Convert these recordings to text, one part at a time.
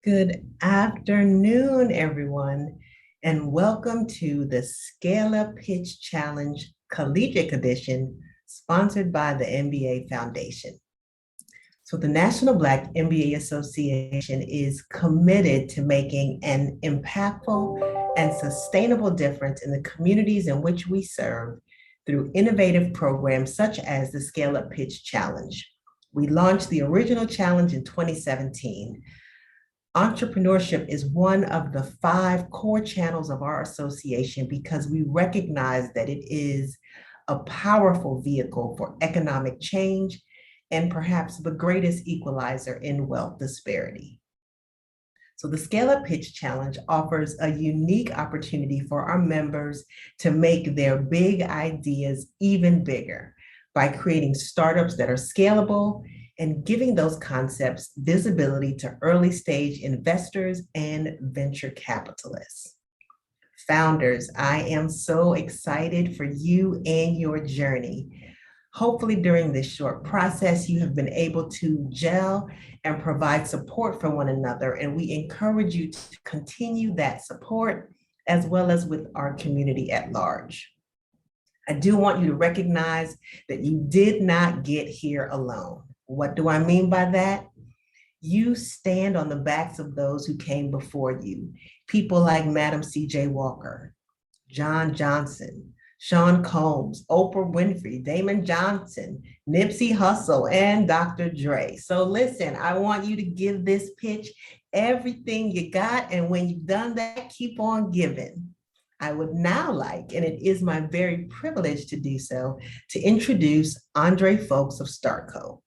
Good afternoon, everyone, and welcome to the Scale-Up Pitch Challenge Collegiate Edition, sponsored by the MBA Foundation. So the National Black MBA Association is committed to making an impactful and sustainable difference in the communities in which we serve through innovative programs such as the Scale-Up Pitch Challenge. We launched the original challenge in 2017. Entrepreneurship is one of the 5 core channels of our association because we recognize that it is a powerful vehicle for economic change and perhaps the greatest equalizer in wealth disparity. So the Scale-Up Pitch Challenge offers a unique opportunity for our members to make their big ideas even bigger by creating startups that are scalable and giving those concepts visibility to early stage investors and venture capitalists. Founders, I am so excited for you and your journey. Hopefully during this short process, you have been able to gel and provide support for one another, and we encourage you to continue that support as well as with our community at large. I do want you to recognize that you did not get here alone. What do I mean by that? You stand on the backs of those who came before you. People like Madam C.J. Walker, John Johnson, Sean Combs, Oprah Winfrey, Damon Johnson, Nipsey Hussle, and Dr. Dre. So listen, I want you to give this pitch everything you got. And when you've done that, keep on giving. I would now like, and it is my very privilege to do so, to introduce Andre Folks of Startco,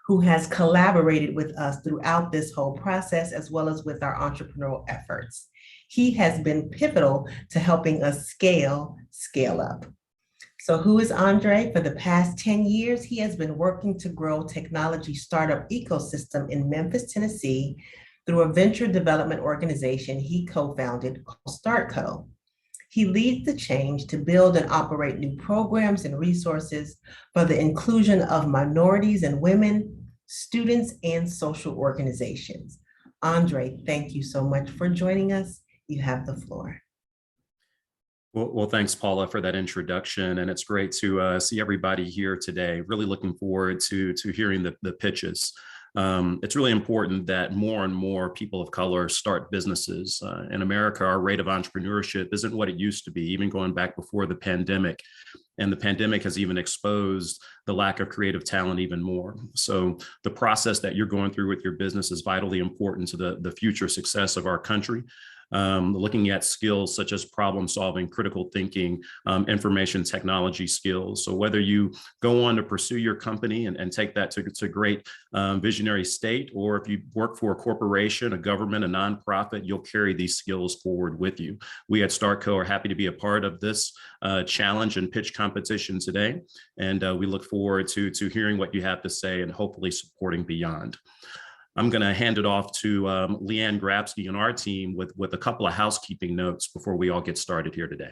who has collaborated with us throughout this whole process, as well as with our entrepreneurial efforts. He has been pivotal to helping us scale up. So who is Andre? For the past 10 years, he has been working to grow technology startup ecosystem in Memphis, Tennessee, through a venture development organization he co-founded called Startco. He leads the change to build and operate new programs and resources for the inclusion of minorities and women, students, and social organizations. Andre, thank you so much for joining us. You have the floor. Well, thanks, Paula, for that introduction. And it's great to see everybody here today. Really looking forward to hearing the pitches. It's really important that more and more people of color start businesses. In America, our rate of entrepreneurship isn't what it used to be, even going back before the pandemic. And the pandemic has even exposed the lack of creative talent even more. So the process that you're going through with your business is vitally important to the future success of our country. Looking at skills such as problem solving, critical thinking, information technology skills. So whether you go on to pursue your company and take that to great visionary state, or if you work for a corporation, a government, a nonprofit, you'll carry these skills forward with you. We at Startco are happy to be a part of this challenge and pitch competition today. And we look forward to hearing what you have to say and hopefully supporting beyond. I'm going to hand it off to Leanne Grabsky and our team with a couple of housekeeping notes before we all get started here today.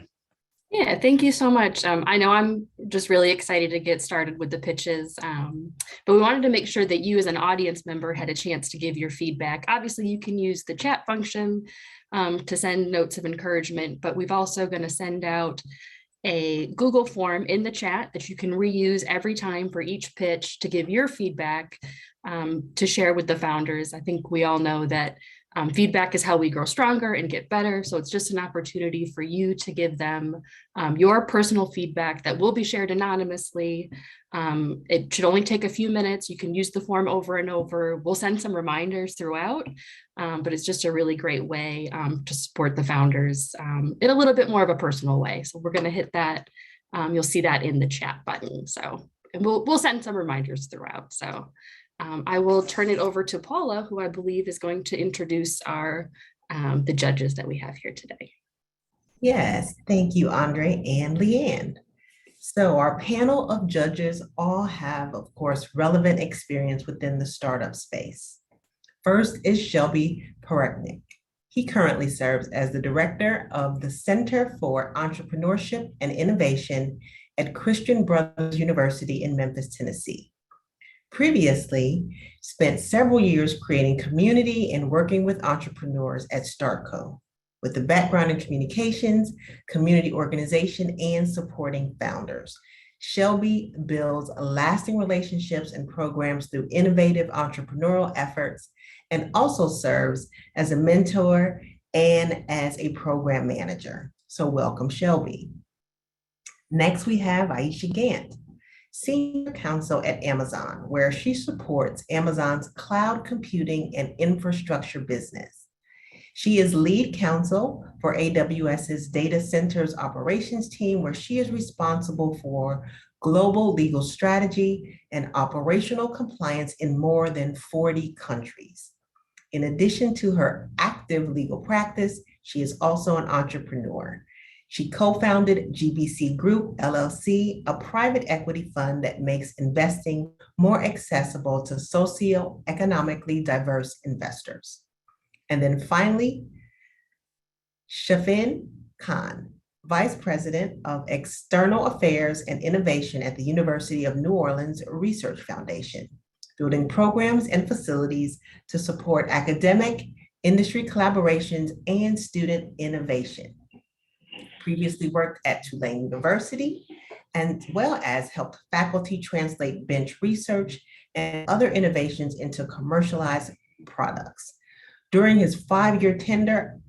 Yeah, thank you so much. I know I'm just really excited to get started with the pitches, but we wanted to make sure that you as an audience member had a chance to give your feedback. Obviously, you can use the chat function, to send notes of encouragement, but we've also going to send out a Google form in the chat that you can reuse every time for each pitch to give your feedback to share with the founders. I think we all know that feedback is how we grow stronger and get better. So it's just an opportunity for you to give them your personal feedback that will be shared anonymously. It should only take a few minutes. You can use the form over and over. We'll send some reminders throughout, but it's just a really great way to support the founders in a little bit more of a personal way. So we're going to hit that. You'll see that in the chat button. So, and we'll send some reminders throughout. So I will turn it over to Paula, who I believe is going to introduce our the judges that we have here today. Yes, thank you, Andre and Leanne. So our panel of judges all have, of course, relevant experience within the startup space. First is Shelby Pereknick. He currently serves as the director of the Center for Entrepreneurship and Innovation at Christian Brothers University in Memphis, Tennessee. Previously, spent several years creating community and working with entrepreneurs at StartCo, with a background in communications, community organization, and supporting founders. Shelby builds lasting relationships and programs through innovative entrepreneurial efforts and also serves as a mentor and as a program manager. So welcome, Shelby. Next, we have Aisha Gant, Senior Counsel at Amazon, where she supports Amazon's cloud computing and infrastructure business. She is lead counsel for AWS's data centers operations team, where she is responsible for global legal strategy and operational compliance in more than 40 countries. In addition to her active legal practice, she is also an entrepreneur. She co-founded GBC Group, LLC, a private equity fund that makes investing more accessible to socioeconomically diverse investors. And then finally, Shafin Khan, Vice President of External Affairs and Innovation at the University of New Orleans Research Foundation, building programs and facilities to support academic, industry collaborations, and student innovation. Previously worked at Tulane University, as well as helped faculty translate bench research and other innovations into commercialized products. During his 5-year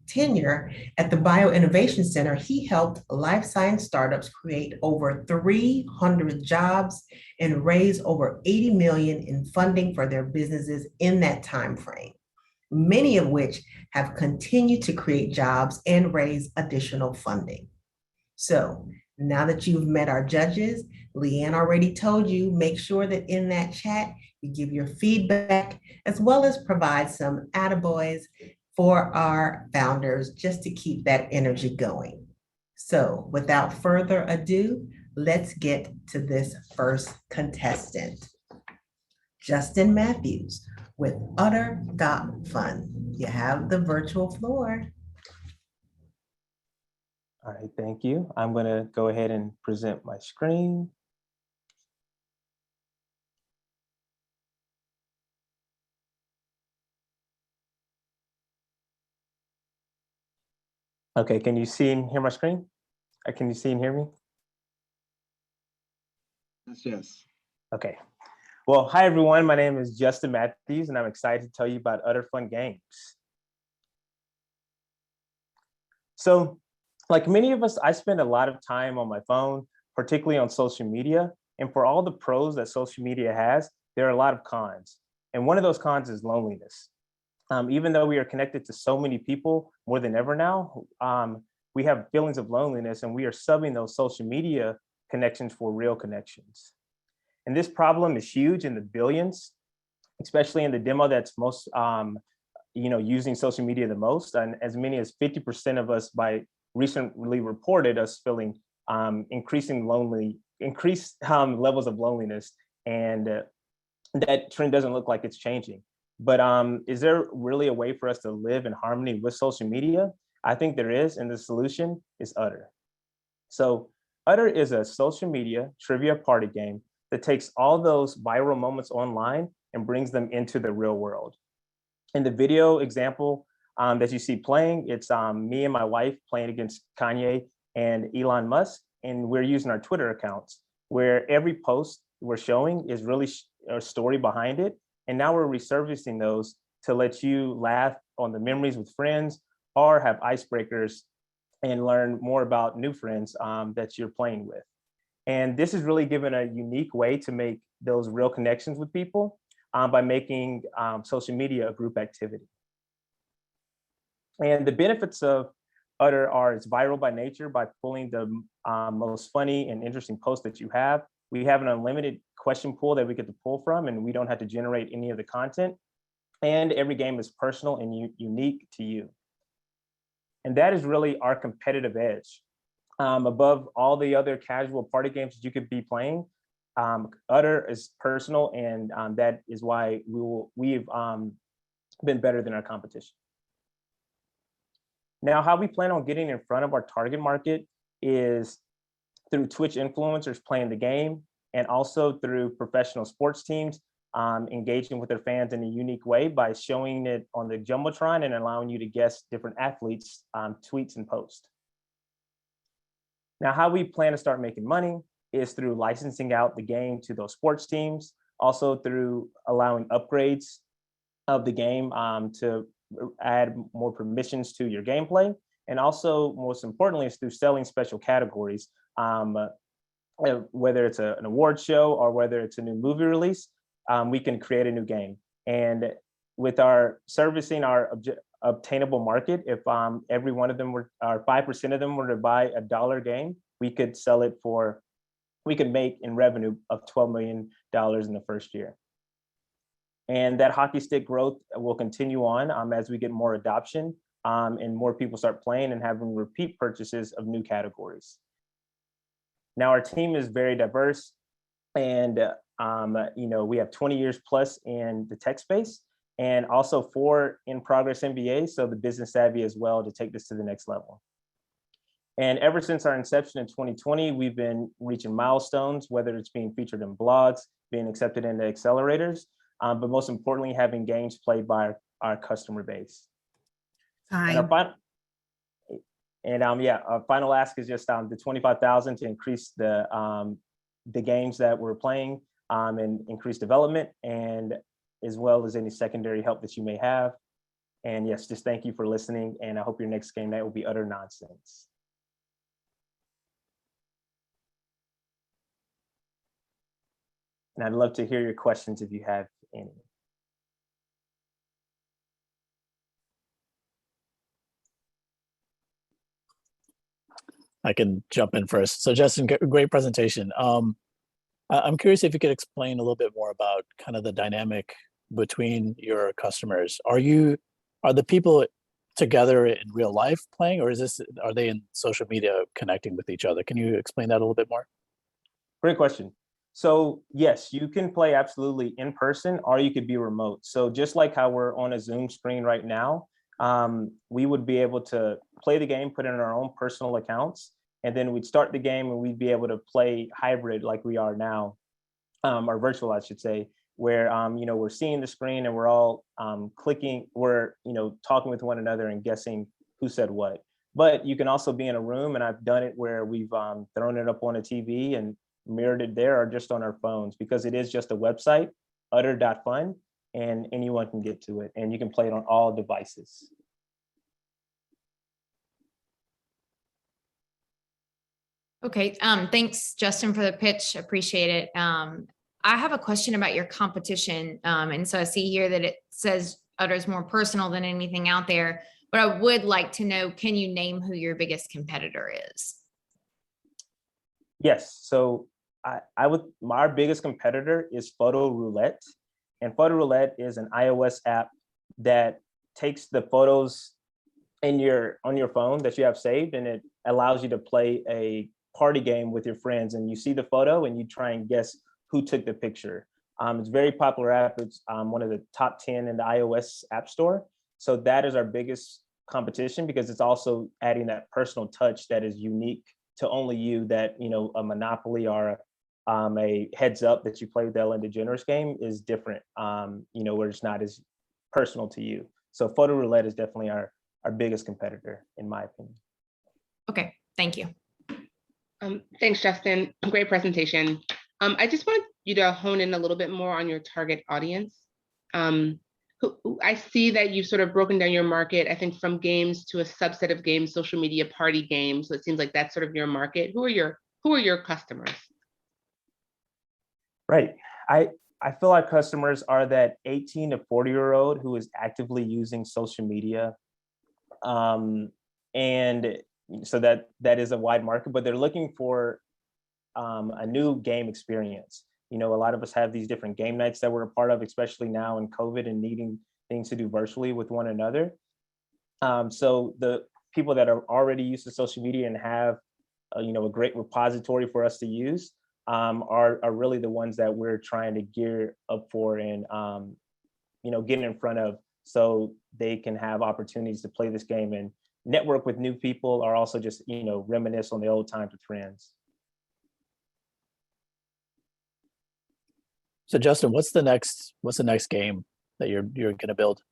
tenure at the Bioinnovation Center, he helped life science startups create over 300 jobs and raise over $80 million in funding for their businesses in that time frame, many of which have continued to create jobs and raise additional funding. So now that you've met our judges, Leanne already told you, make sure that in that chat, you give your feedback, as well as provide some attaboys for our founders, just to keep that energy going. So without further ado, let's get to this first contestant, Justin Matthews with Utter Got Fun. You have the virtual floor. All right, thank you. I'm going to go ahead and present my screen. Okay, can you see and hear my screen? Can you see and hear me? Yes. Okay. Well, hi everyone. My name is Justin Matthews, and I'm excited to tell you about Utter Fun Games. So, like many of us, I spend a lot of time on my phone, particularly on social media. And for all the pros that social media has, there are a lot of cons. And one of those cons is loneliness. Even though we are connected to so many people more than ever now, we have feelings of loneliness, and we are subbing those social media connections for real connections. And this problem is huge in the billions, especially in the demo that's most, using social media the most. And as many as 50% of us recently reported us feeling increased levels of loneliness, and that trend doesn't look like it's changing. But is there really a way for us to live in harmony with social media? I think there is, and the solution is Utter. So Utter is a social media trivia party game that takes all those viral moments online and brings them into the real world. In the video example, that you see playing. It's me and my wife playing against Kanye and Elon Musk, and we're using our Twitter accounts where every post we're showing is really a story behind it. And now we're resurfacing those to let you laugh on the memories with friends or have icebreakers and learn more about new friends that you're playing with. And this is really given a unique way to make those real connections with people by making social media a group activity. And the benefits of Utter are it's viral by nature by pulling the most funny and interesting posts that you have. We have an unlimited question pool that we get to pull from, and we don't have to generate any of the content. And every game is personal and unique to you. And that is really our competitive edge. Above all the other casual party games that you could be playing, Utter is personal, and that is why we've been better than our competition. Now, how we plan on getting in front of our target market is through Twitch influencers playing the game, and also through professional sports teams engaging with their fans in a unique way by showing it on the Jumbotron and allowing you to guess different athletes' tweets and posts. Now, how we plan to start making money is through licensing out the game to those sports teams, also through allowing upgrades of the game to add more permissions to your gameplay. And also, most importantly, is through selling special categories, whether it's an award show or whether it's a new movie release, we can create a new game. And with our servicing our obtainable market, if every one of them were, or 5% of them were to buy a $1 game, we could sell it for, we could make in revenue of $12 million in the first year. And that hockey stick growth will continue on as we get more adoption and more people start playing and having repeat purchases of new categories. Now, our team is very diverse, and we have 20 years plus in the tech space, and also 4 in-progress MBAs, so the business savvy as well to take this to the next level. And ever since our inception in 2020, we've been reaching milestones, whether it's being featured in blogs, being accepted into accelerators, but most importantly, having games played by our customer base. And our final ask is just the 25,000 to increase the games that we're playing and increase development, and as well as any secondary help that you may have. And yes, just thank you for listening, and I hope your next game night will be utter nonsense. And I'd love to hear your questions if you have any. I can jump in first. So Justin, great presentation. I'm curious if you could explain a little bit more about kind of the dynamic between your customers. Are the people together in real life playing, or are they in social media connecting with each other? Can you explain that a little bit more? Great question. So yes, you can play absolutely in person, or you could be remote. So just like how we're on a Zoom screen right now, we would be able to play the game, put in our own personal accounts, and then we'd start the game and we'd be able to play hybrid like we are now, or virtual, I should say, where we're seeing the screen and we're all clicking, we're talking with one another and guessing who said what. But you can also be in a room, and I've done it where we've thrown it up on a TV and mirrored it there, or just on our phones, because it is just a website, utter.fun, and anyone can get to it, and you can play it on all devices. Okay, thanks, Justin, for the pitch. Appreciate it. I have a question about your competition. And so I see here that it says Utter is more personal than anything out there, but I would like to know, can you name who your biggest competitor is? Yes, so our biggest competitor is Photo Roulette. And Photo Roulette is an iOS app that takes the photos on your phone that you have saved, and it allows you to play a party game with your friends, and you see the photo and you try and guess who took the picture. It's a very popular app. It's one of the top 10 in the iOS App Store. So that is our biggest competition, because it's also adding that personal touch that is unique to only you, that a Monopoly or a Heads Up that you play with the Ellen DeGeneres game is different, where it's not as personal to you. So photo roulette is definitely our biggest competitor, in my opinion. Okay, thank you. Thanks, Justin. Great presentation. I just want you to hone in a little bit more on your target audience. I see that you've sort of broken down your market, I think, from games to a subset of games, social media party games. So it seems like that's sort of your market. Who are your customers? Right. I feel like customers are that 18 to 40-year-old who is actively using social media. And so that is a wide market, but they're looking for a new game experience. You know, a lot of us have these different game nights that we're a part of, especially now in COVID and needing things to do virtually with one another. So the people that are already used to social media and have, you know, a great repository for us to use are really the ones that we're trying to gear up for and, you know, get in front of so they can have opportunities to play this game and network with new people, or also just, you know, reminisce on the old times with friends. So Justin, what's the next game that you're gonna build?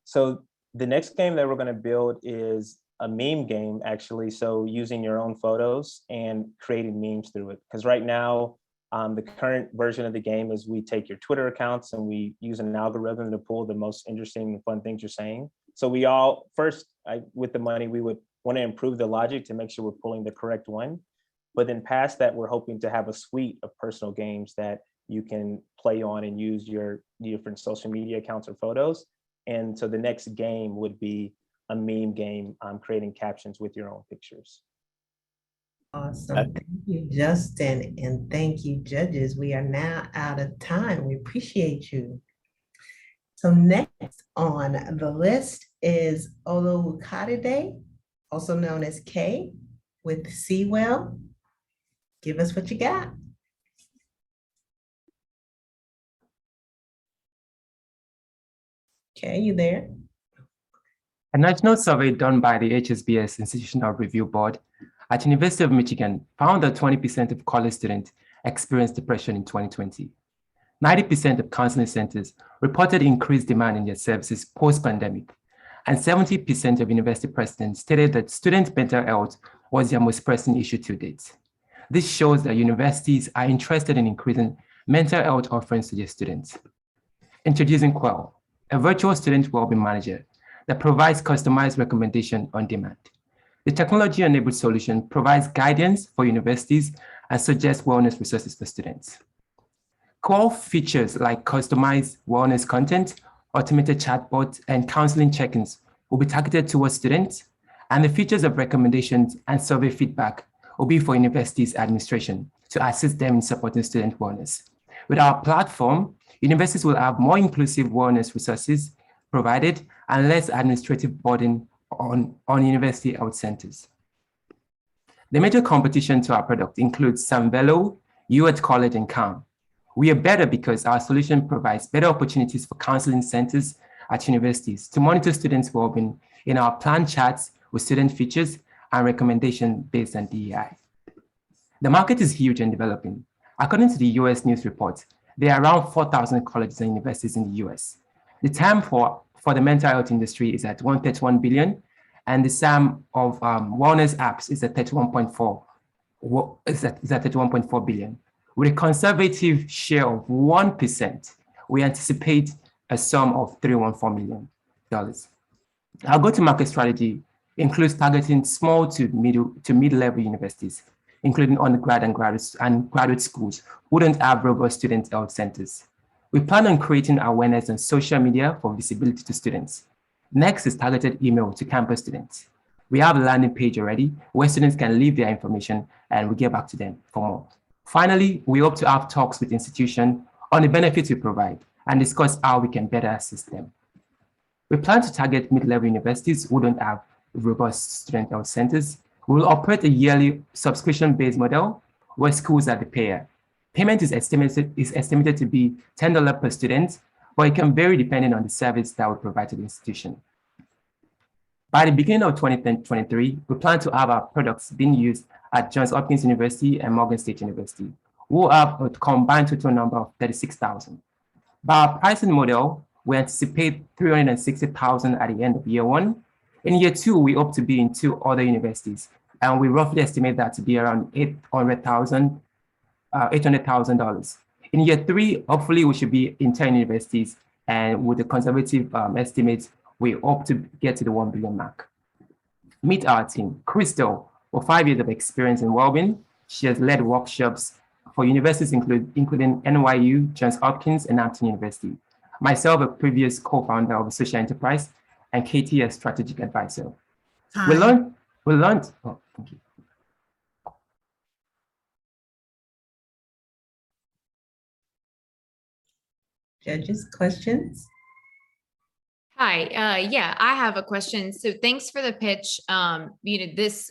So the next game that we're gonna build is a meme game, actually. So using your own photos and creating memes through it. Because right now, the current version of the game is we take your Twitter accounts and we use an algorithm to pull the most interesting and fun things you're saying. So we all, first, with the money, we would want to improve the logic to make sure we're pulling the correct one. But then past that, we're hoping to have a suite of personal games that you can play on and use your different social media accounts or photos. And so the next game would be a meme game, creating captions with your own pictures. Awesome. Thank you, Justin, and thank you, judges. We are now out of time. We appreciate you. So next on the list is Olowokadede, also known as Kay, with Sewell. Give us what you got. Okay, you there? A national survey done by the HSBS Institutional Review Board at University of Michigan found that 20% of college students experienced depression in 2020. 90% of counseling centers reported increased demand in their services post-pandemic, and 70% of university presidents stated that student mental health was their most pressing issue to date. This shows that universities are interested in increasing mental health offerings to their students. Introducing Quell, a virtual student wellbeing manager that provides customized recommendation on demand. The technology-enabled solution provides guidance for universities and suggests wellness resources for students. Core features like customized wellness content, automated chatbots, and counseling check-ins will be targeted towards students, and the features of recommendations and survey feedback will be for universities' administration to assist them in supporting student wellness. With our platform, universities will have more inclusive wellness resources provided and less administrative burden on university health centers. The major competition to our product includes Willow, UH College, and CALM. We are better because our solution provides better opportunities for counseling centers at universities to monitor students' well-being in our planned chats with student features and recommendations based on DEI. The market is huge and developing. According to the US News Report, there are around 4,000 colleges and universities in the US. The TAM for the mental health industry is at 131 billion, and the SAM of wellness apps is at 31.4 billion. With a conservative share of 1%, we anticipate a sum of $314 million. Our go-to-market strategy includes targeting small to mid-level universities, including undergrad and graduate schools who don't have robust student health centers. We plan on creating awareness on social media for visibility to students. Next is targeted email to campus students. We have a landing page already where students can leave their information and we get back to them for more. Finally, we hope to have talks with institutions on the benefits we provide and discuss how we can better assist them. We plan to target mid-level universities who don't have robust student health centers. We will operate a yearly subscription-based model where schools are the payer. Payment is estimated to be $10 per student, but it can vary depending on the service that we provide to the institution. By the beginning of 2023, we plan to have our products being used at Johns Hopkins University and Morgan State University, who have a combined total number of 36,000. By our pricing model, we anticipate 360,000 at the end of year one. In year two, we hope to be in 2 other universities, and we roughly estimate that to be around $800,000. In year three, hopefully we should be in 10 universities, and with the conservative estimates, we hope to get to the 1 billion mark. Meet our team. Crystal, with 5 years of experience in well-being, she has led workshops for universities including NYU, Johns Hopkins, and Hampton University. Myself, a previous co-founder of a social enterprise, and Katie, a strategic advisor. We learned, oh, thank you. Judges, questions? Hi, yeah, I have a question. So thanks for the pitch. This,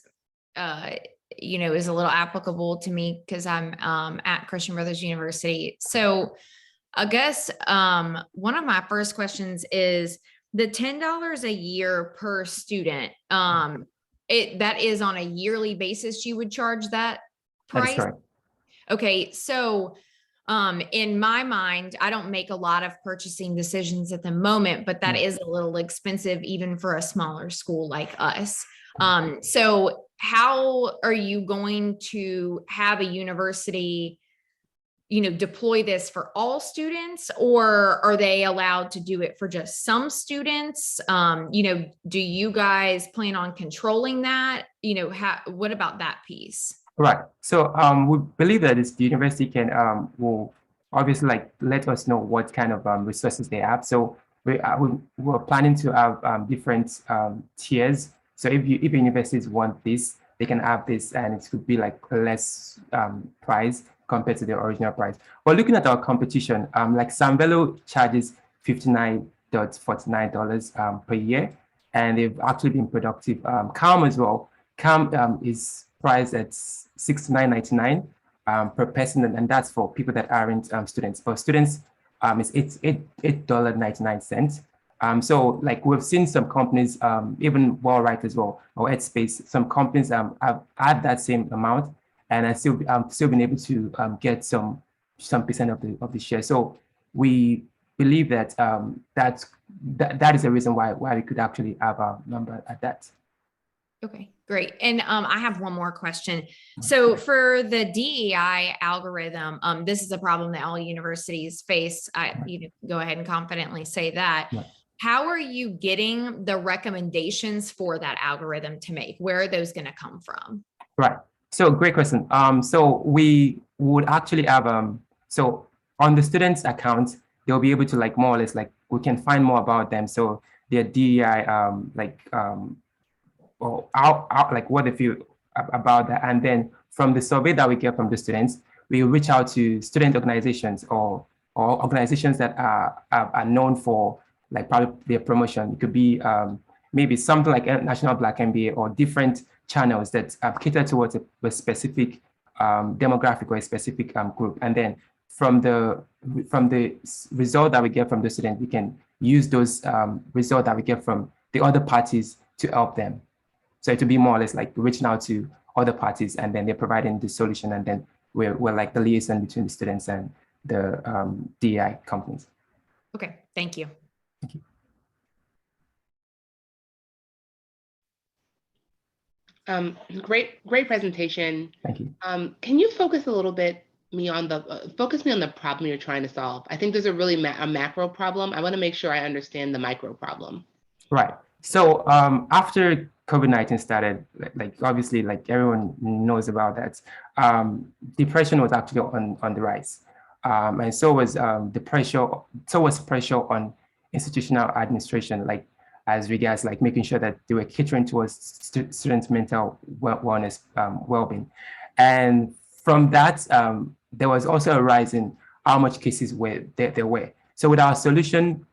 is a little applicable to me because I'm at Christian Brothers University. So I guess one of my first questions is the $10 a year per student. That is on a yearly basis. You would charge that price? That is correct. Okay, so in my mind, I don't make a lot of purchasing decisions at the moment, but that is a little expensive even for a smaller school like us. So how are you going to have a university, deploy this for all students, or are they allowed to do it for just some students? Do you guys plan on controlling that? What about that piece? Right. So we believe that the university can will obviously let us know what kind of resources they have. So we're planning to have different tiers. So if universities want this, they can have this, and it could be less price compared to the original price. But looking at our competition, like Samvelo charges $59.49 per year, and they've actually been productive. Calm as well. Calm is priced at $69.99 per person, and that's for people that aren't students. For students, it's $8.99. So we've seen some companies, even WellRight as well, or Headspace, some companies have had that same amount, and I've still been able to get some percent of the share. So we believe that that is the reason why we could actually have a number at that. Okay, great. And I have one more question. So for the DEI algorithm, this is a problem that all universities face. Go ahead and confidently say that. Yeah. How are you getting the recommendations for that algorithm to make? Where are those going to come from? Right. So great question. So we would actually have, so on the students' account, they'll be able to more or less we can find more about them. So their DEI, or what they feel about that. And then from the survey that we get from the students, we reach out to student organizations or organizations that are known for probably their promotion. It could be maybe something like National Black MBA or different channels that cater towards a specific demographic or a specific group. And then from the result that we get from the students, we can use those results that we get from the other parties to help them. So it will be more or less reaching out to other parties, and then they're providing the solution, and then we're the liaison between the students and the DEI companies. Okay, thank you. Thank you. Great presentation. Thank you. Can you focus a little bit on the problem you're trying to solve? I think there's a really a macro problem. I want to make sure I understand the micro problem. Right. So after COVID-19 started, obviously, everyone knows about that, depression was actually on the rise, and so was pressure on institutional administration, as regards making sure that they were catering towards students' mental wellness, well-being, and from that, there was also a rise in how much cases there were. So with our solution,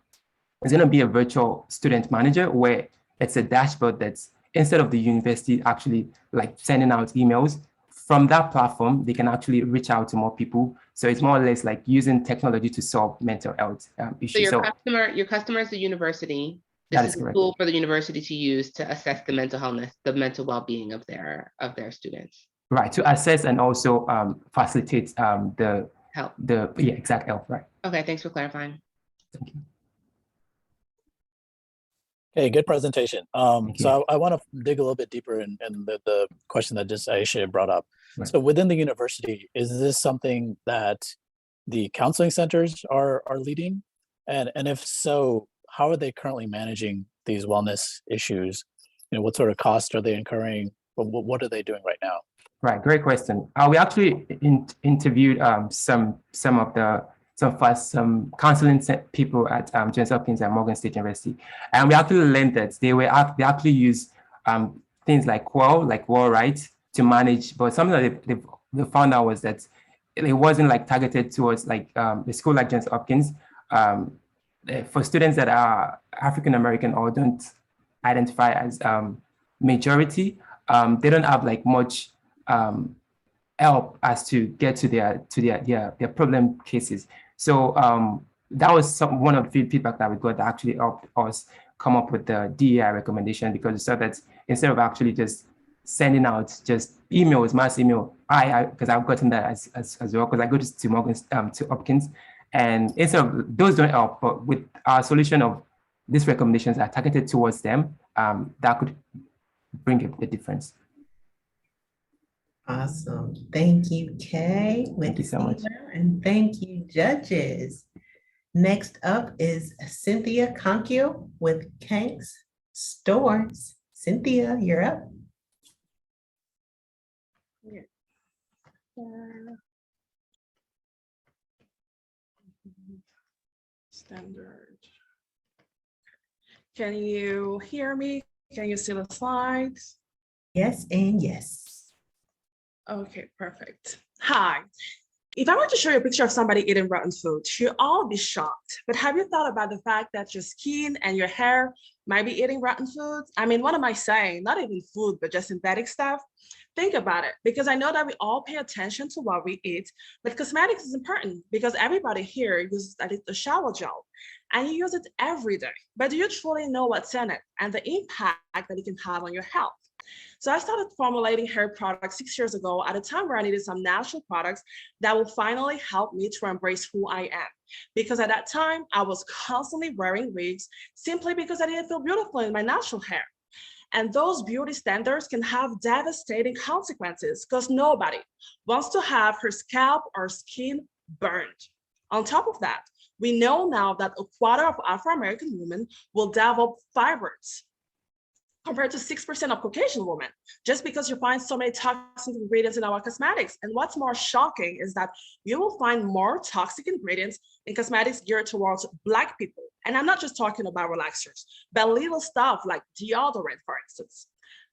it's going to be a virtual student manager where it's a dashboard that's, instead of the university actually sending out emails, from that platform, they can actually reach out to more people. So it's more or less using technology to solve mental health issues. So your customer is the university. This is a tool for the university to use to assess the mental health, the mental well-being of their students. Right, to assess and also facilitate the help. Exact help, right. Okay, thanks for clarifying. Thank you. Okay, good presentation. Thank you. So I want to dig a little bit deeper in the question that just Aisha brought up. Right. So within the university, is this something that the counseling centers are leading? And if so, how are they currently managing these wellness issues? You know, what sort of costs are they incurring? What are they doing right now? Right, great question. We actually interviewed some counseling people at Johns Hopkins and Morgan State University, and we actually learned that they actually use things like Well Right to manage, but something that they found out was that it wasn't like targeted towards like the school like Johns Hopkins. For students that are African American or don't identify as majority, they don't have like much help as to get to their problem cases. So that was one of the feedback that we got that actually helped us come up with the DEI recommendation, because we saw that instead of actually just sending out just emails, mass email, because I've gotten that as well, because I go to Morgan to Hopkins, and instead of those don't help, but with our solution of these recommendations are targeted towards them, that could bring a difference. Awesome. Thank you, Kay. Thank you so much. And thank you, judges. Next up is Cynthia Conkio with Kanks Stores. Cynthia, you're up. Standard. Can you hear me? Can you see the slides? Yes and yes. Okay, perfect. Hi. If I were to show you a picture of somebody eating rotten food, you'll all be shocked. But have you thought about the fact that your skin and your hair might be eating rotten food? I mean, what am I saying? Not even food, but just synthetic stuff. Think about it, because I know that we all pay attention to what we eat, but cosmetics is important because everybody here uses the shower gel and you use it every day. But do you truly know what's in it and the impact that it can have on your health? So I started formulating hair products 6 years ago at a time where I needed some natural products that will finally help me to embrace who I am. Because at that time, I was constantly wearing wigs simply because I didn't feel beautiful in my natural hair. And those beauty standards can have devastating consequences because nobody wants to have her scalp or skin burned. On top of that, we know now that a quarter of Afro-American women will develop fibroids, compared to 6% of Caucasian women, just because you find so many toxic ingredients in our cosmetics. And what's more shocking is that you will find more toxic ingredients in cosmetics geared towards Black people. And I'm not just talking about relaxers, but little stuff like deodorant, for instance.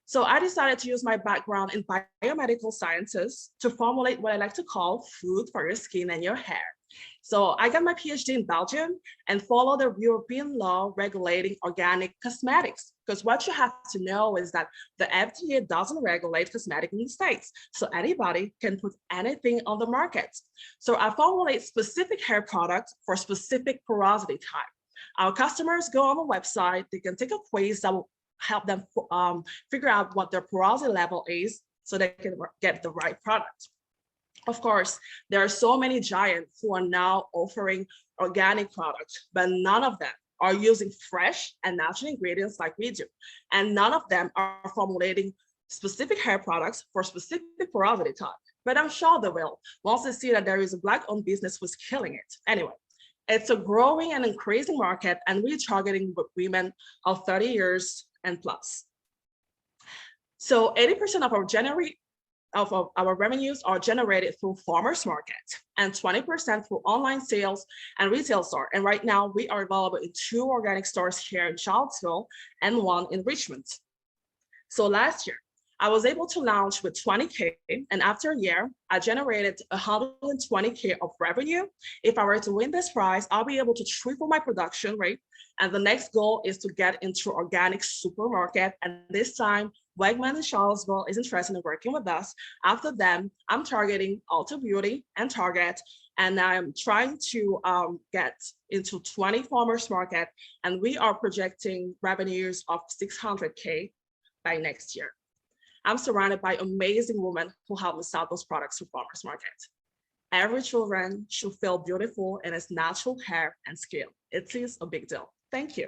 So I decided to use my background in biomedical sciences to formulate what I like to call food for your skin and your hair. So I got my PhD in Belgium and follow the European law regulating organic cosmetics. Because what you have to know is that the FDA doesn't regulate cosmetics in the States. So anybody can put anything on the market. So I formulate specific hair products for specific porosity type. Our customers go on the website, they can take a quiz that will help them figure out what their porosity level is so they can get the right product. Of course, there are so many giants who are now offering organic products, but none of them are using fresh and natural ingredients like we do. And none of them are formulating specific hair products for specific porosity type. But I'm sure they will, once they see that there is a Black-owned business who's killing it. Anyway, it's a growing and increasing market, and we're targeting women of 30 years and plus. So 80% of our revenues are generated through farmers market and 20% through online sales and retail store. And right now we are available in 2 organic stores here in Charlottesville and 1 in Richmond. So last year, I was able to launch with 20K, and after a year, I generated 120K of revenue. If I were to win this prize, I'll be able to triple my production rate. And the next goal is to get into organic supermarket. And this time, Wegmans in Charlottesville is interested in working with us. After them, I'm targeting Ulta Beauty and Target, and I'm trying to get into 20 farmers market, and we are projecting revenues of 600K by next year. I'm surrounded by amazing women who help me sell those products to farmers market. Every children should feel beautiful in its natural hair and skin. It is a big deal. Thank you.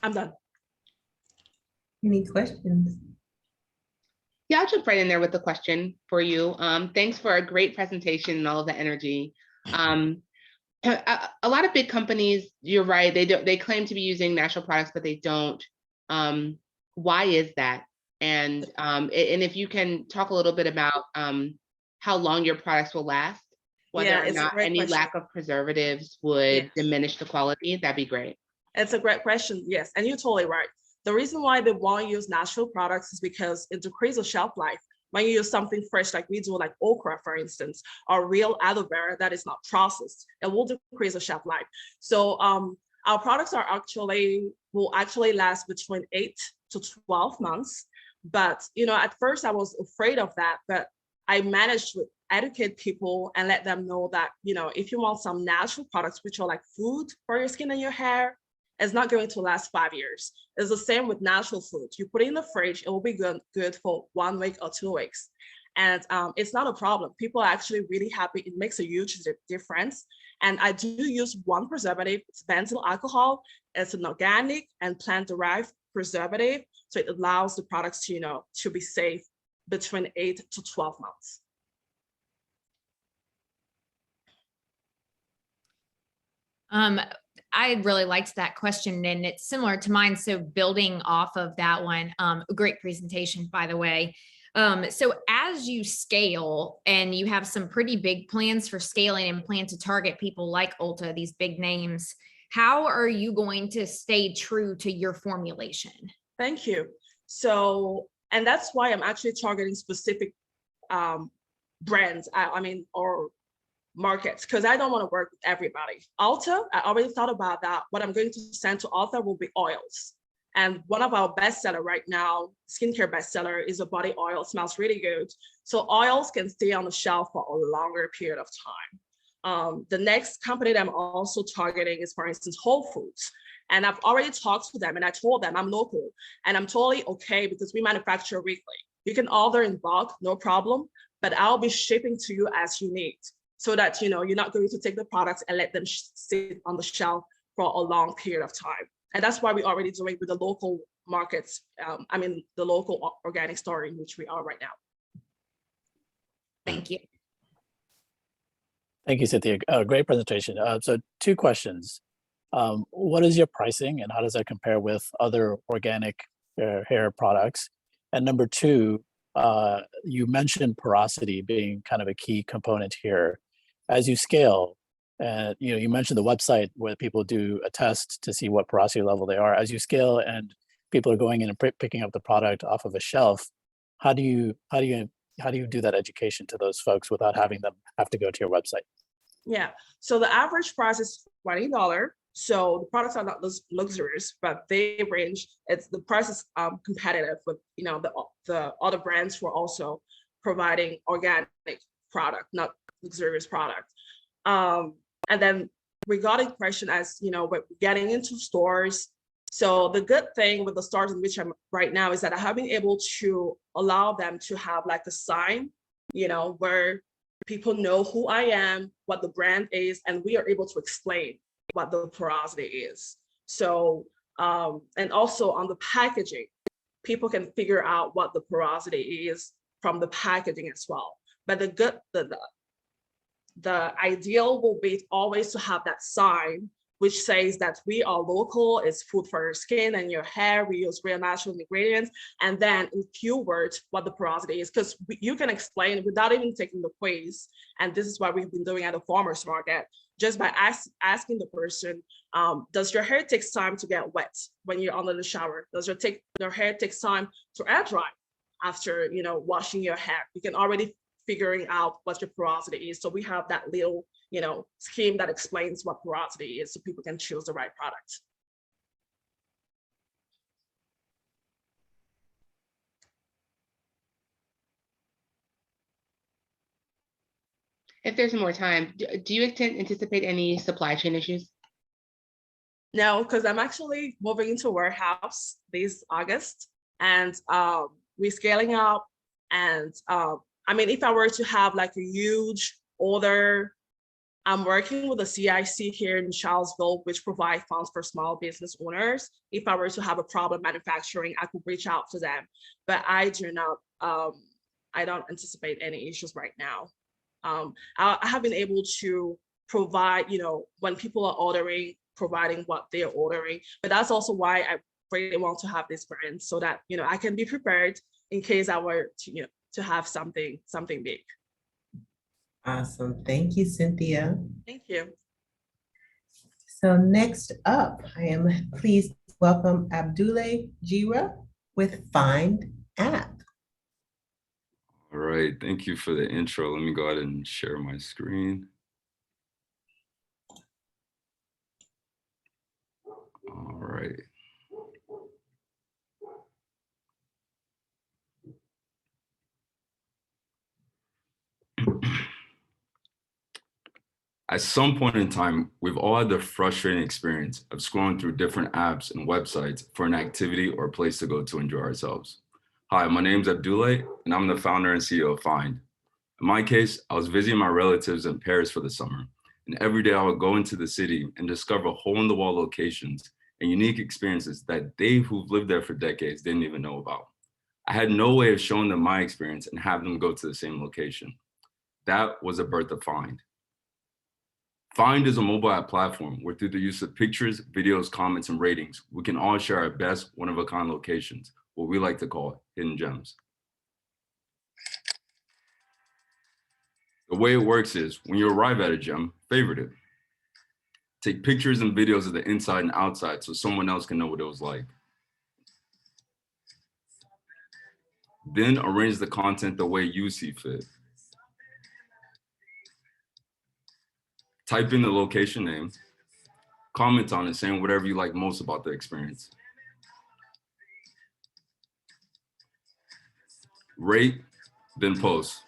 I'm done. Any questions? Yeah, I'll jump right in there with the question for you. Thanks for a great presentation and all of the energy. A lot of big companies, you're right, they claim to be using natural products, but they don't. Why is that? And if you can talk a little bit about how long your products will last, whether Yeah, or it's a not great any question. lack of preservatives would Yes. diminish the quality, that'd be great. It's a great question. Yes, and you're totally right. The reason why they want to use natural products is because it decreases shelf life. When you use something fresh, like we do, like okra, for instance, or real aloe vera that is not processed, it will decrease the shelf life. So our products will actually last between 8 to 12 months. But at first I was afraid of that, but I managed to educate people and let them know that if you want some natural products, which are like food for your skin and your hair, it's not going to last 5 years. It's the same with natural food. You put it in the fridge, it will be good for 1 week or 2 weeks. And it's not a problem. People are actually really happy. It makes a huge difference. And I do use one preservative, it's benzyl alcohol. It's an organic and plant-derived preservative. So it allows the products to be safe between 8 to 12 months. I really liked that question, and it's similar to mine. So building off of that one, a great presentation, by the way. So as you scale and you have some pretty big plans for scaling and plan to target people like Ulta, these big names, how are you going to stay true to your formulation? Thank you. So, and that's why I'm actually targeting specific brands, or markets, because I don't want to work with everybody. Ulta, I already thought about that. What I'm going to send to Ulta will be oils. And one of our bestseller right now, skincare bestseller, is a body oil. It smells really good. So oils can stay on the shelf for a longer period of time. The next company that I'm also targeting is, for instance, Whole Foods. And I've already talked to them and I told them I'm local and I'm totally okay because we manufacture weekly. You can order in bulk, no problem, but I'll be shipping to you as you need, so that you're not going to take the products and let them sit on the shelf for a long period of time. And that's why we're already doing with the local markets, the local organic store in which we are right now. Thank you. Thank you, Cynthia. Great presentation. So 2 questions. What is your pricing and how does that compare with other organic hair products? And number 2, you mentioned porosity being kind of a key component here. As you scale, and you mentioned the website where people do a test to see what porosity level they are. As you scale and people are going in and picking up the product off of a shelf, how do you do that education to those folks without having them have to go to your website? Yeah, so the average price is $20. So the products are not luxurious, but they range. The price is competitive with the other brands who are also providing organic product, not luxurious product. And then regarding question as we're getting into stores. So the good thing with the stores in which I'm right now is that I have been able to allow them to have like a sign, where people know who I am, what the brand is, and we are able to explain what the porosity is. So, and also on the packaging, people can figure out what the porosity is from the packaging as well. But the ideal will be always to have that sign which says that we are local, it's food for your skin and your hair, we use real natural ingredients, and then in few words what the porosity is, because you can explain without even taking the quiz. And this is what we've been doing at the farmers market, just by asking the person, does your hair take time to get wet when you're under the shower? Does your hair take time to air dry after washing your hair? You can already figuring out what your porosity is. So we have that little scheme that explains what porosity is so people can choose the right product. If there's more time, do you anticipate any supply chain issues? No, because I'm actually moving into a warehouse this August, and we're scaling up. And if I were to have like a huge order, I'm working with a CIC here in Charlottesville, which provide funds for small business owners. If I were to have a problem manufacturing, I could reach out to them, but I do not, I don't anticipate any issues right now. I have been able to provide, when people are ordering, providing what they're ordering, but that's also why I really want to have this brand so that, I can be prepared in case I were to, to have something big. Awesome. Thank you, Cynthia. Thank you. So next up, I am pleased to welcome Abdullah Jira with Find App. All right, thank you for the intro. Let me go ahead and share my screen. All right. At some point in time, we've all had the frustrating experience of scrolling through different apps and websites for an activity or a place to go to enjoy ourselves. Hi, my name's Abdullah, and I'm the founder and CEO of Find. In my case, I was visiting my relatives in Paris for the summer, and every day I would go into the city and discover hole-in-the-wall locations and unique experiences that they who've lived there for decades didn't even know about. I had no way of showing them my experience and having them go to the same location. That was the birth of Find. Find is a mobile app platform where through the use of pictures, videos, comments, and ratings, we can all share our best one-of-a-kind locations, what we like to call hidden gems. The way it works is when you arrive at a gem, favorite it. Take pictures and videos of the inside and outside so someone else can know what it was like. Then arrange the content the way you see fit. Type in the location name, comment on it saying whatever you like most about the experience. Rate, then post.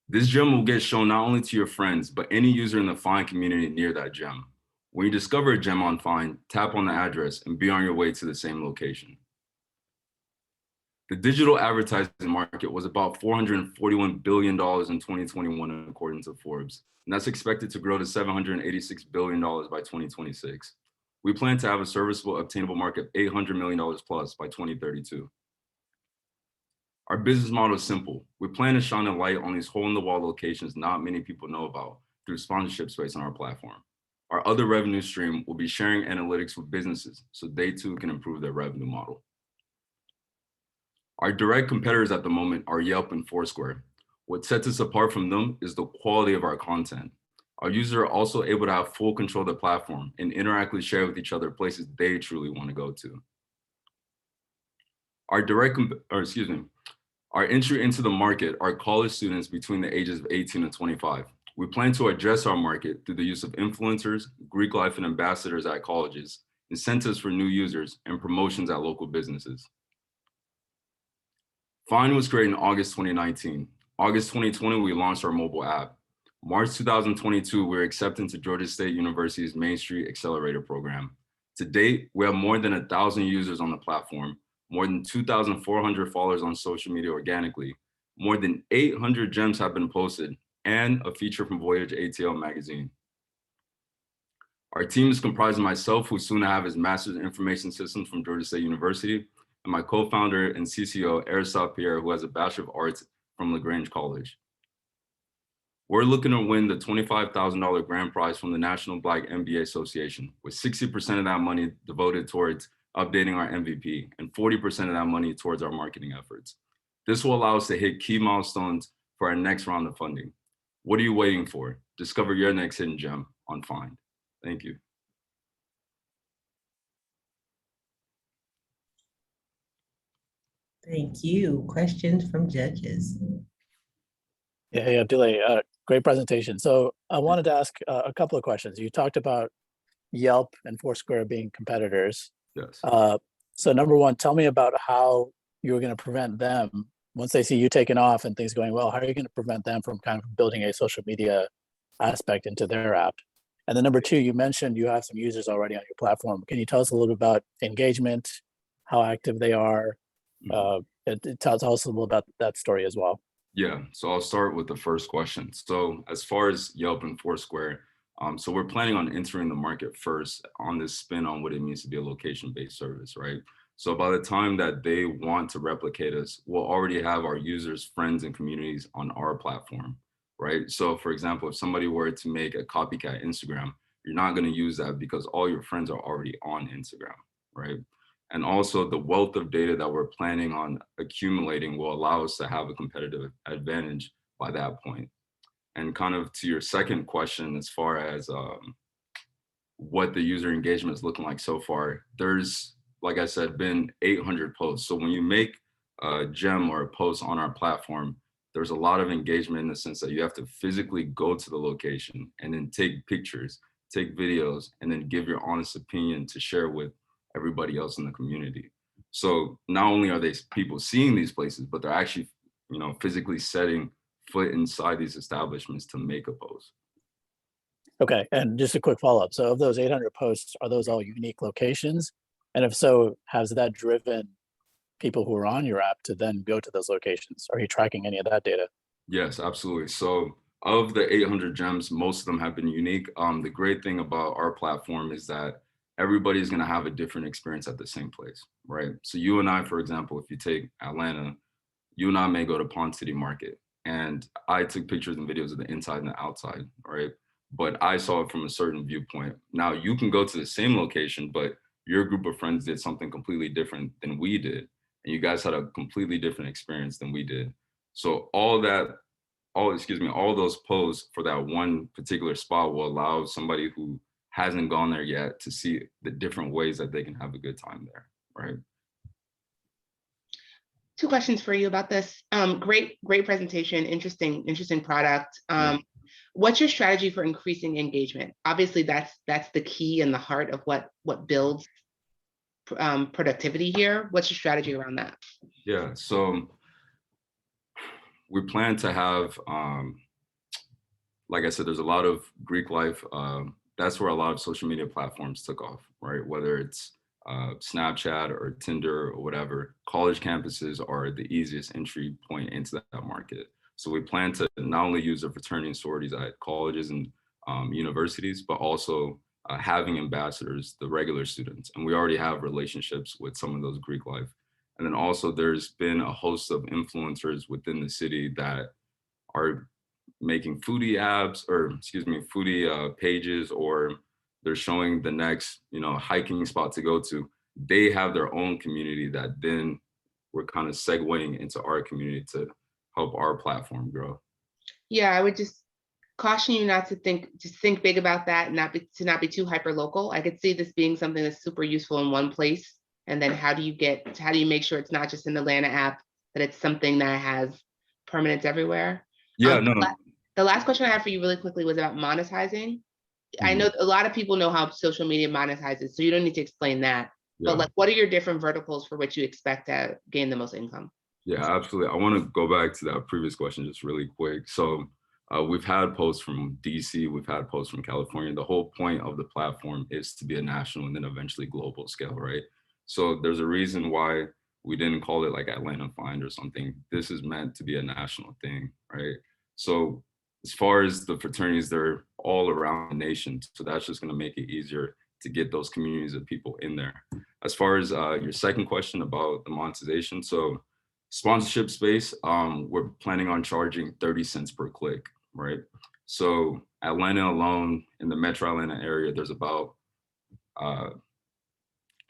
This gem will get shown not only to your friends, but any user in the Find community near that gem. When you discover a gem on Find, tap on the address and be on your way to the same location. The digital advertising market was about $441 billion in 2021, according to Forbes, and that's expected to grow to $786 billion by 2026. We plan to have a serviceable, obtainable market of $800 million plus by 2032. Our business model is simple. We plan to shine a light on these hole-in-the-wall locations not many people know about through sponsorship space on our platform. Our other revenue stream will be sharing analytics with businesses so they too can improve their revenue model. Our direct competitors at the moment are Yelp and Foursquare. What sets us apart from them is the quality of our content. Our users are also able to have full control of the platform and interactively share with each other places they truly want to go to. Our entry into the market are college students between the ages of 18 and 25. We plan to address our market through the use of influencers, Greek life and ambassadors at colleges, incentives for new users, and promotions at local businesses. Find was created in August 2019. August 2020, we launched our mobile app. March 2022, we were accepted into Georgia State University's Main Street Accelerator program. To date, we have more than 1,000 users on the platform, more than 2,400 followers on social media organically, more than 800 gems have been posted, and a feature from Voyage ATL magazine. Our team is comprised of myself, who soon to have his master's in information systems from Georgia State University, and my co-founder and CCO, Aristotle Pierre, who has a Bachelor of Arts from LaGrange College. We're looking to win the $25,000 grand prize from the National Black MBA Association, with 60% of that money devoted towards updating our MVP and 40% of that money towards our marketing efforts. This will allow us to hit key milestones for our next round of funding. What are you waiting for? Discover your next hidden gem on Find. Thank you. Thank you. Questions from judges? Yeah, Abdullah, great presentation. So I wanted to ask a couple of questions. You talked about Yelp and Foursquare being competitors. Yes. So number one, tell me about how you're going to prevent them, once they see you taking off and things going well, how are you going to prevent them from kind of building a social media aspect into their app? And then number two, you mentioned you have some users already on your platform. Can you tell us a little bit about engagement, how active they are? Tell us a little about that story as well. Yeah, so I'll start with the first question. So as far as Yelp and Foursquare, so we're planning on entering the market first on this spin on what it means to be a location-based service, right? So by the time that they want to replicate us, we'll already have our users, friends, and communities on our platform, right? So for example, if somebody were to make a copycat Instagram, you're not going to use that because all your friends are already on Instagram, right? And also the wealth of data that we're planning on accumulating will allow us to have a competitive advantage by that point. And kind of to your second question, as far as what the user engagement is looking like so far, there's, like I said, been 800 posts. So when you make a gem or a post on our platform, there's a lot of engagement in the sense that you have to physically go to the location and then take pictures, take videos, and then give your honest opinion to share with everybody else in the community. So not only are they people seeing these places, but they're actually, physically setting foot inside these establishments to make a post. Okay, and just a quick follow-up. So of those 800 posts, are those all unique locations? And if so, has that driven people who are on your app to then go to those locations? Are you tracking any of that data? Yes, absolutely. So of the 800 gems, most of them have been unique. The great thing about our platform is that everybody's going to have a different experience at the same place, right? So you and I, for example, if you take Atlanta, you and I may go to Pond City Market, and I took pictures and videos of the inside and the outside, right? But I saw it from a certain viewpoint. Now you can go to the same location, but your group of friends did something completely different than we did. And you guys had a completely different experience than we did. So all those posts for that one particular spot will allow somebody who hasn't gone there yet to see the different ways that they can have a good time there, right? Two questions for you about this. Great presentation, interesting product. What's your strategy for increasing engagement? Obviously, that's the key and the heart of what builds productivity here. What's your strategy around that? Yeah, so we plan to have, like I said, there's a lot of Greek life. That's where a lot of social media platforms took off, right? Whether it's Snapchat or Tinder or whatever, college campuses are the easiest entry point into that market. So we plan to not only use the fraternity and sororities at colleges and universities, but also having ambassadors, the regular students. And we already have relationships with some of those Greek life. And then also there's been a host of influencers within the city that are making foodie apps, or foodie pages, or they're showing the next, hiking spot to go to. They have their own community that then we're kind of segueing into our community to help our platform grow. Yeah, I would just caution you not to think big about that, and not be too hyper local. I could see this being something that's super useful in one place. And then how do you make sure it's not just an Atlanta app, that it's something that has permanence everywhere? Yeah, The last question I have for you really quickly was about monetizing. I know a lot of people know how social media monetizes, so you don't need to explain that. Yeah. But what are your different verticals for which you expect to gain the most income? Yeah, absolutely. I want to go back to that previous question just really quick. So we've had posts from DC, we've had posts from California. The whole point of the platform is to be a national and then eventually global scale, right? So there's a reason why we didn't call it like Atlanta Find or something. This is meant to be a national thing, right? So as far as the fraternities, they're all around the nation. So that's just going to make it easier to get those communities of people in there. As far as your second question about the monetization, so sponsorship space, we're planning on charging 30 cents per click, right? So Atlanta alone, in the Metro Atlanta area, there's about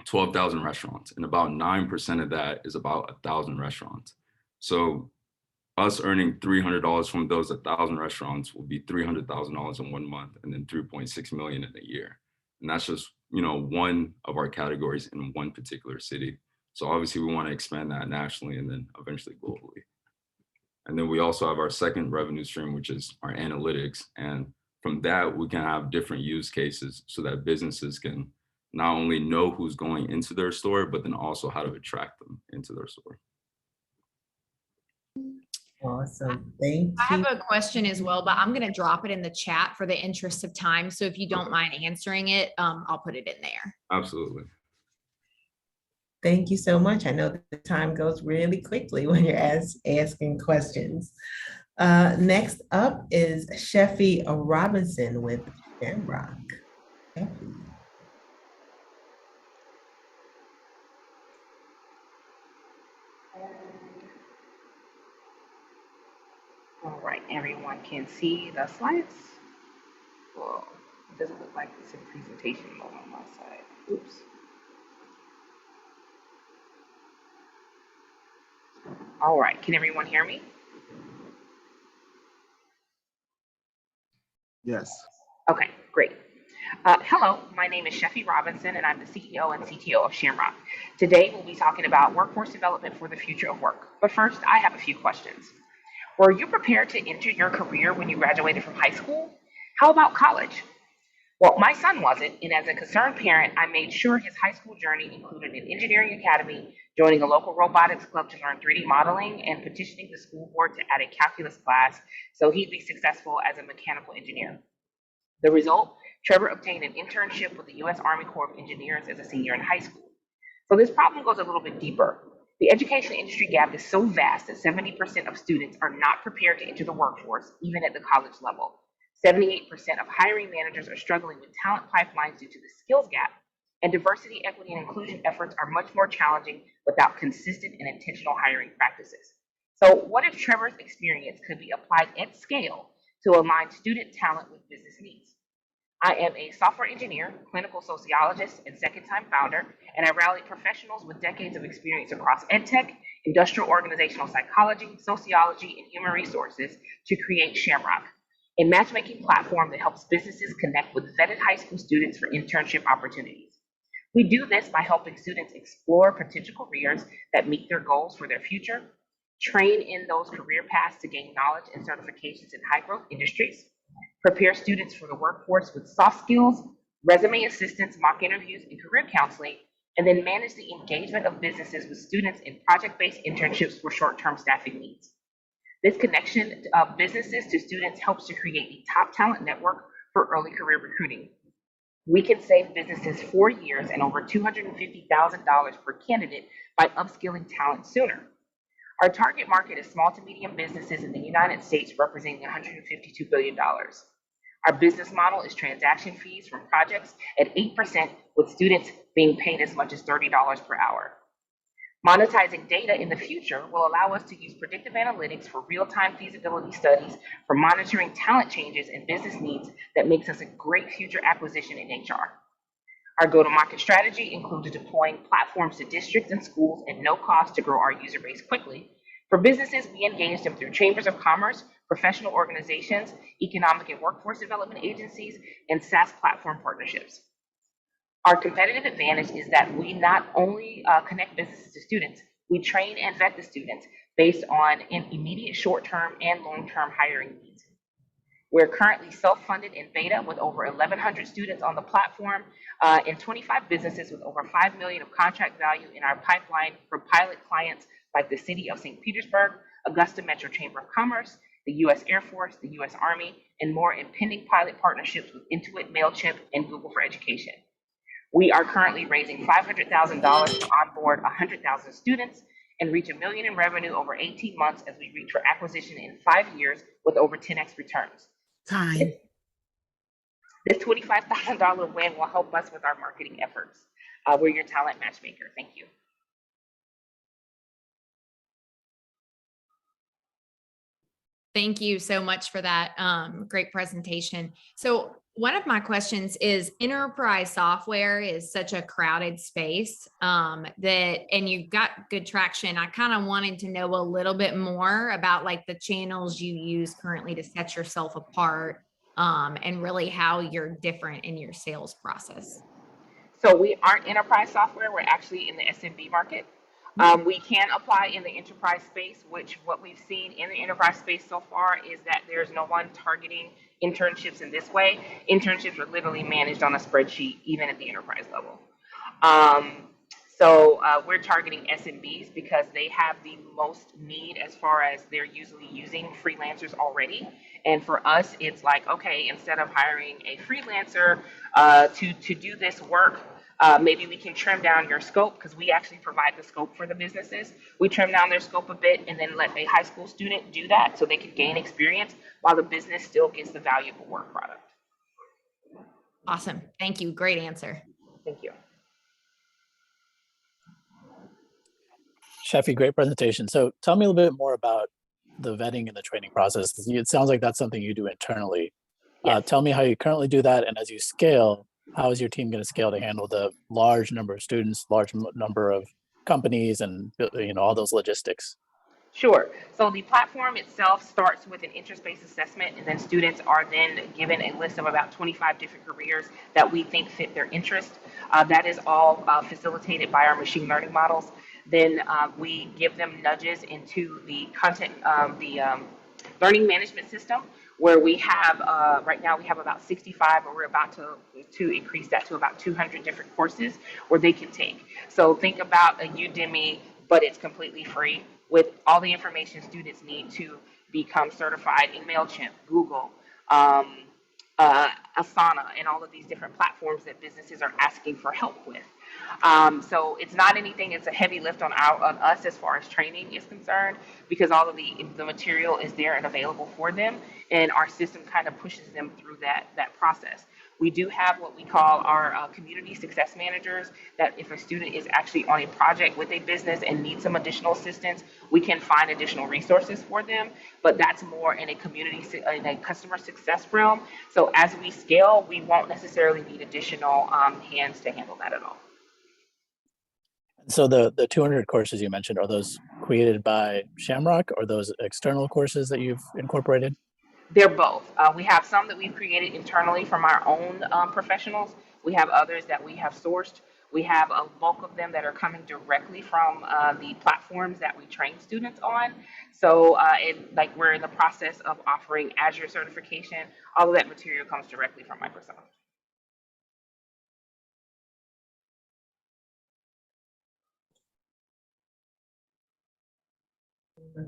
12,000 restaurants, and about 9% of that is about 1,000 restaurants. So us earning $300 from those 1,000 restaurants will be $300,000 in 1 month, and then 3.6 million in a year. And that's just, one of our categories in one particular city. So obviously we want to expand that nationally and then eventually globally. And then we also have our second revenue stream, which is our analytics. And from that, we can have different use cases so that businesses can not only know who's going into their store, but then also how to attract them into their store. Awesome. Thank you. I have a question as well, but I'm going to drop it in the chat for the interest of time. So if you don't mind answering it, I'll put it in there. Absolutely. Thank you so much. I know that the time goes really quickly when you're asking questions. Next up is Sheffy Robinson with Shamrock. Sheffy. All right, everyone can see the slides. Well, it doesn't look like it's in presentation mode on my side. Oops. All right, can everyone hear me? Yes. Okay, great. Hello, my name is Sheffy Robinson, and I'm the CEO and CTO of Shamrock. Today, we'll be talking about workforce development for the future of work. But first, I have a few questions. Were you prepared to enter your career when you graduated from high school? How about college? Well, my son wasn't, and as a concerned parent, I made sure his high school journey included an engineering academy, joining a local robotics club to learn 3D modeling, and petitioning the school board to add a calculus class so he'd be successful as a mechanical engineer. The result, Trevor obtained an internship with the U.S. Army Corps of Engineers as a senior in high school. So this problem goes a little bit deeper. The education industry gap is so vast that 70% of students are not prepared to enter the workforce, even at the college level. 78% of hiring managers are struggling with talent pipelines due to the skills gap, and diversity, equity, and inclusion efforts are much more challenging without consistent and intentional hiring practices. So what if Trevor's experience could be applied at scale to align student talent with business needs? I am a software engineer, clinical sociologist, and second-time founder, and I rally professionals with decades of experience across edtech, industrial organizational psychology, sociology, and human resources to create Shamrock, a matchmaking platform that helps businesses connect with vetted high school students for internship opportunities. We do this by helping students explore potential careers that meet their goals for their future, train in those career paths to gain knowledge and certifications in high-growth industries, prepare students for the workforce with soft skills, resume assistance, mock interviews, and career counseling, and then manage the engagement of businesses with students in project-based internships for short-term staffing needs. This connection of businesses to students helps to create a top talent network for early career recruiting. We can save businesses 4 years and over $250,000 per candidate by upskilling talent sooner. Our target market is small to medium businesses in the United States, representing $152 billion. Our business model is transaction fees from projects at 8%, with students being paid as much as $30 per hour. Monetizing data in the future will allow us to use predictive analytics for real-time feasibility studies for monitoring talent changes and business needs that makes us a great future acquisition in HR. Our go-to-market strategy includes deploying platforms to districts and schools at no cost to grow our user base quickly. For businesses, we engage them through chambers of commerce, professional organizations, economic and workforce development agencies, and SaaS platform partnerships. Our competitive advantage is that we not only connect businesses to students, we train and vet the students based on an immediate short-term and long-term hiring needs. We're currently self-funded in beta with over 1,100 students on the platform and 25 businesses with over $5 million of contract value in our pipeline for pilot clients like the City of St. Petersburg, Augusta Metro Chamber of Commerce, the U.S. Air Force, the U.S. Army, and more in pending pilot partnerships with Intuit, MailChimp, and Google for Education. We are currently raising $500,000 to onboard 100,000 students and reach $1 million in revenue over 18 months as we reach for acquisition in 5 years with over 10x returns. Time. This $25,000 win will help us with our marketing efforts. We're your talent matchmaker. Thank you. Thank you so much for that great presentation. So one of my questions is, enterprise software is such a crowded space and you've got good traction. I kind of wanted to know a little bit more about like the channels you use currently to set yourself apart and really how you're different in your sales process. So we aren't enterprise software. We're actually in the SMB market. We can apply in the enterprise space, which what we've seen in the enterprise space so far is that there's no one targeting internships in this way. Internships are literally managed on a spreadsheet, even at the enterprise level. So we're targeting SMBs because they have the most need as far as they're usually using freelancers already. And for us, it's like, okay, instead of hiring a freelancer to do this work, Maybe we can trim down your scope because we actually provide the scope for the businesses. We trim down their scope a bit and then let a high school student do that so they can gain experience while the business still gets the valuable work product. Awesome. Thank you. Great answer. Thank you. Sheffy, great presentation. So tell me a little bit more about the vetting and the training process. It sounds like that's something you do internally. Yes. Tell me how you currently do that, and as you scale, how is your team going to scale to handle the large number of students, large number of companies, and all those logistics? Sure. So the platform itself starts with an interest-based assessment, and then students are then given a list of about 25 different careers that we think fit their interest. That is all facilitated by our machine learning models. Then we give them nudges into the content, learning management system, where we have, right now we have about 65, but we're about to increase that to about 200 different courses where they can take. So think about a Udemy, but it's completely free with all the information students need to become certified in MailChimp, Google, Asana, and all of these different platforms that businesses are asking for help with. So it's not anything, it's a heavy lift on us as far as training is concerned, because all of the material is there and available for them, and our system kind of pushes them through that process. We do have what we call our community success managers, that if a student is actually on a project with a business and needs some additional assistance, we can find additional resources for them, but that's more in a customer success realm. So as we scale, we won't necessarily need additional hands to handle that at all. So the 200 courses you mentioned, are those created by Shamrock, or those external courses that you've incorporated? They're both. We have some that we've created internally from our own professionals. We have others that we have sourced. We have a bulk of them that are coming directly from the platforms that we train students on. So we're in the process of offering Azure certification. All of that material comes directly from Microsoft.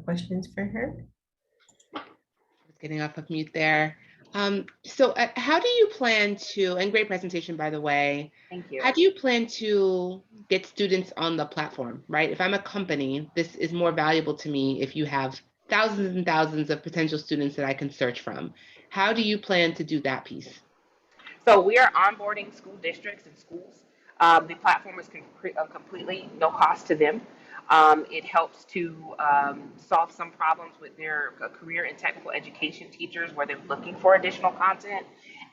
Questions for her? Getting off of mute there. So how do you plan to, and great presentation, by the way. Thank you. How do you plan to get students on the platform, right? If I'm a company, this is more valuable to me if you have thousands and thousands of potential students that I can search from. How do you plan to do that piece? So we are onboarding school districts and schools. The platform is completely no cost to them. It helps to solve some problems with their career and technical education teachers where they're looking for additional content.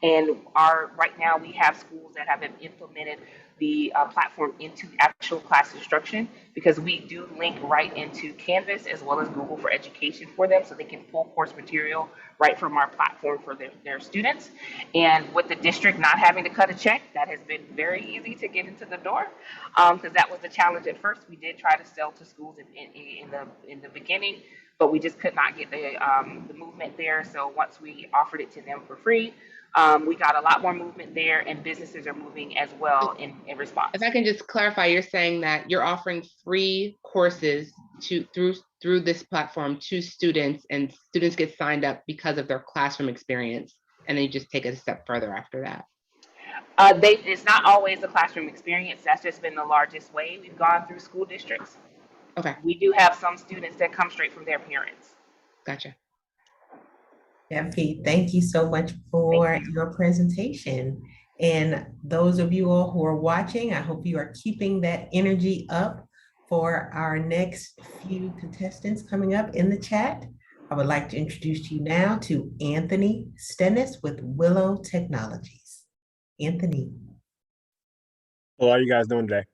And right now we have schools that have implemented the platform into actual class instruction, because we do link right into Canvas as well as Google for Education for them, so they can pull course material right from our platform for their students. And with the district not having to cut a check, that has been very easy to get into the door, because that was the challenge at first. We did try to sell to schools in the beginning, but we just could not get the movement there. So once we offered it to them for free, we got a lot more movement there, and businesses are moving as well in response. If I can just clarify, you're saying that you're offering free courses through this platform to students, and students get signed up because of their classroom experience, and then you just take it a step further after that. It's not always the classroom experience. That's just been the largest way we've gone through school districts. Okay. We do have some students that come straight from their parents. Gotcha. Pete, thank you so much for your presentation. And those of you all who are watching, I hope you are keeping that energy up for our next few contestants coming up in the chat. I would like to introduce you now to Anthony Stennis with Willow Technologies. Anthony. How are you guys doing today?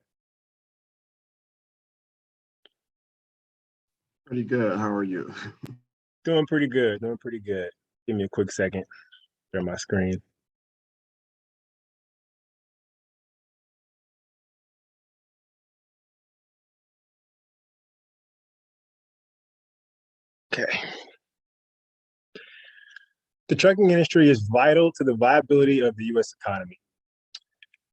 Pretty good. How are you? Doing pretty good. Doing pretty good. Give me a quick second. Share my screen. Okay. The trucking industry is vital to the viability of the U.S. economy.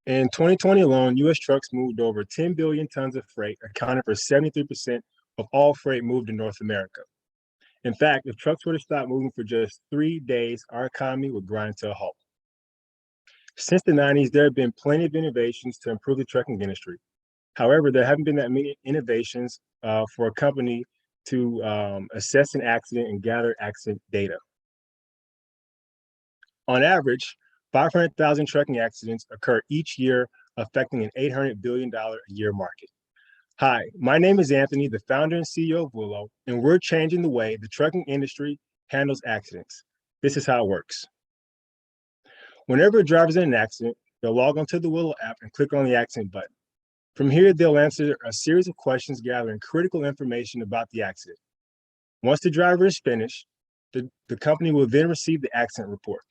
In 2020 alone, U.S. trucks moved over 10 billion tons of freight, accounting for 73% of all freight moved in North America. In fact, if trucks were to stop moving for just 3 days, our economy would grind to a halt. Since the 90s, there have been plenty of innovations to improve the trucking industry. However, there haven't been that many innovations for a company to assess an accident and gather accident data. On average, 500,000 trucking accidents occur each year, affecting an $800 billion a year market. Hi, my name is Anthony, the founder and CEO of Willow, and we're changing the way the trucking industry handles accidents. This is how it works. Whenever a driver's in an accident, they'll log onto the Willow app and click on the accident button. From here, they'll answer a series of questions gathering critical information about the accident. Once the driver is finished, the company will then receive the accident report.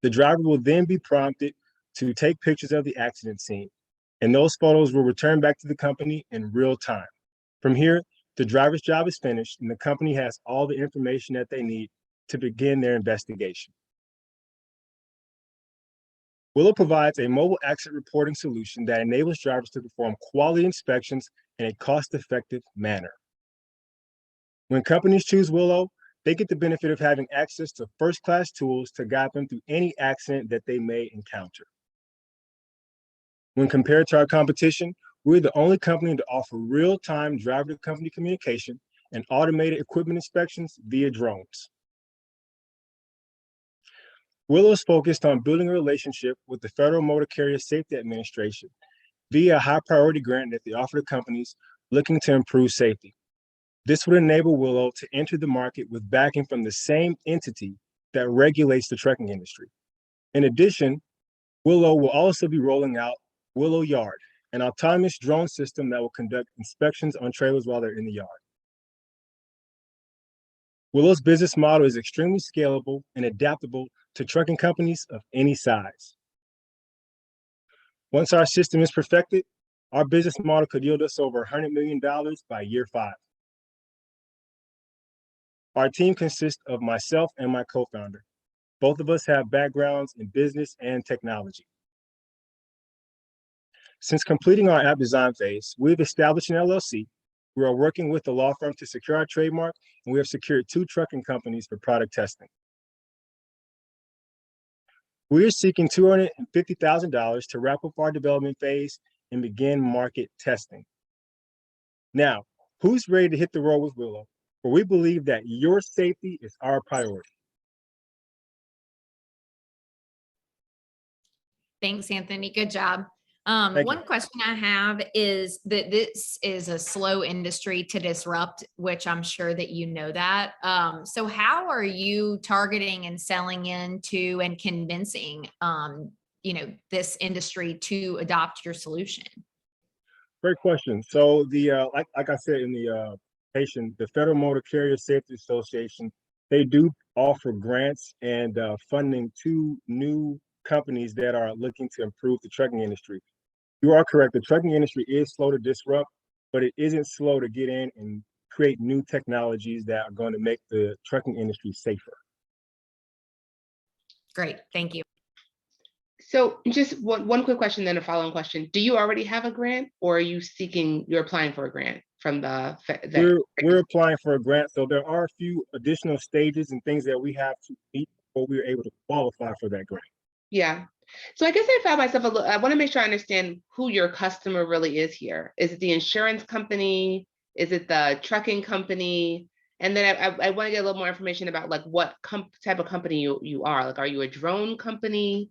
The driver will then be prompted to take pictures of the accident scene, and those photos will return back to the company in real time. From here, the driver's job is finished, and the company has all the information that they need to begin their investigation. Willow provides a mobile accident reporting solution that enables drivers to perform quality inspections in a cost-effective manner. When companies choose Willow, they get the benefit of having access to first-class tools to guide them through any accident that they may encounter. When compared to our competition, we're the only company to offer real-time driver-to-company communication and automated equipment inspections via drones. Willow is focused on building a relationship with the Federal Motor Carrier Safety Administration via a high-priority grant that they offer to companies looking to improve safety. This would enable Willow to enter the market with backing from the same entity that regulates the trucking industry. In addition, Willow will also be rolling out Willow Yard, an autonomous drone system that will conduct inspections on trailers while they're in the yard. Willow's business model is extremely scalable and adaptable to trucking companies of any size. Once our system is perfected, our business model could yield us over $100 million by year 5. Our team consists of myself and my co-founder. Both of us have backgrounds in business and technology. Since completing our app design phase, we've established an LLC. We are working with the law firm to secure our trademark, and we have secured 2 trucking companies for product testing. We are seeking $250,000 to wrap up our development phase and begin market testing. Now, who's ready to hit the road with Willow? For we believe that your safety is our priority. Thanks, Anthony. Good job. Thank One you. question I have is that this is a slow industry to disrupt, which I'm sure that you know that. So how are you targeting and selling into and convincing, this industry to adopt your solution? Great question. So like I said in the the Federal Motor Carrier Safety Association, they do offer grants and funding to new companies that are looking to improve the trucking industry. You are correct. The trucking industry is slow to disrupt, but it isn't slow to get in and create new technologies that are going to make the trucking industry safer. Great. Thank you. So just one quick question, then a follow-on question. Do you already have a grant, or you're applying for a grant from We're applying for a grant. So there are a few additional stages and things that we have to meet before we are able to qualify for that grant. Yeah. So I guess I found myself I want to make sure I understand who your customer really is here. Is it the insurance company? Is it the trucking company? And then I want to get a little more information about like what type of company you are. Like, are you a drone company?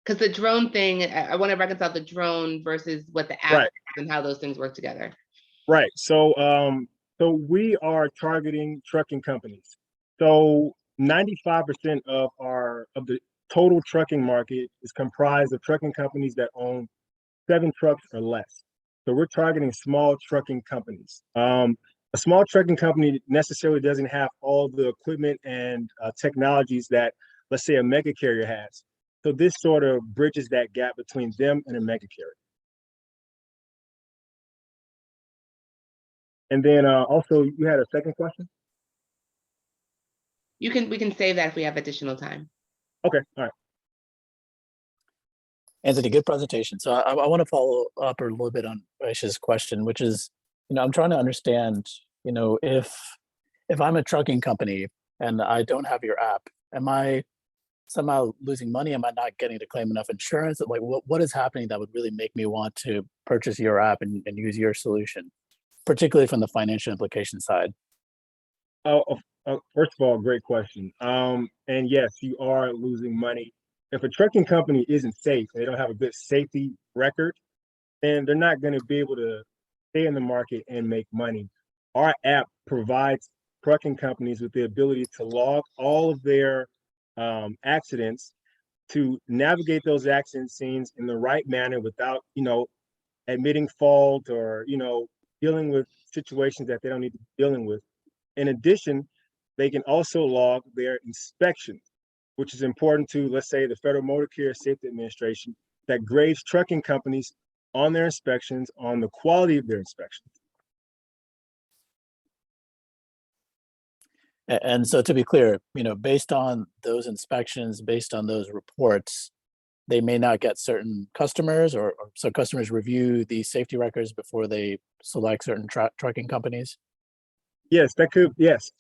Because the drone thing, I want to reconcile the drone versus what the app is and how those things work together. Right. So we are targeting trucking companies. So 95% of the total trucking market is comprised of trucking companies that own 7 trucks or less. So we're targeting small trucking companies. A small trucking company necessarily doesn't have all the equipment and technologies that, let's say, a mega carrier has. So this sort of bridges that gap between them and a mega carrier. And then also, you had a second question? We can save that if we have additional time. Okay, all right. Anthony, good presentation. So I want to follow up a little bit on Aisha's question, which is, I'm trying to understand, if I'm a trucking company and I don't have your app, am I somehow losing money? Am I not getting to claim enough insurance? Like, what is happening that would really make me want to purchase your app and use your solution, particularly from the financial implication side? First of all, great question. And yes, you are losing money. If a trucking company isn't safe, they don't have a good safety record, then they're not going to be able to stay in the market and make money. Our app provides trucking companies with the ability to log all of their accidents, to navigate those accident scenes in the right manner without, admitting fault or, dealing with situations that they don't need to be dealing with. In addition, they can also log their inspections, which is important to, let's say, the Federal Motor Carrier Safety Administration, that grades trucking companies on their inspections, on the quality of their inspections. And so to be clear, based on those inspections, based on those reports, they may not get certain customers, or so customers review these safety records before they select certain trucking companies? Yes, yes.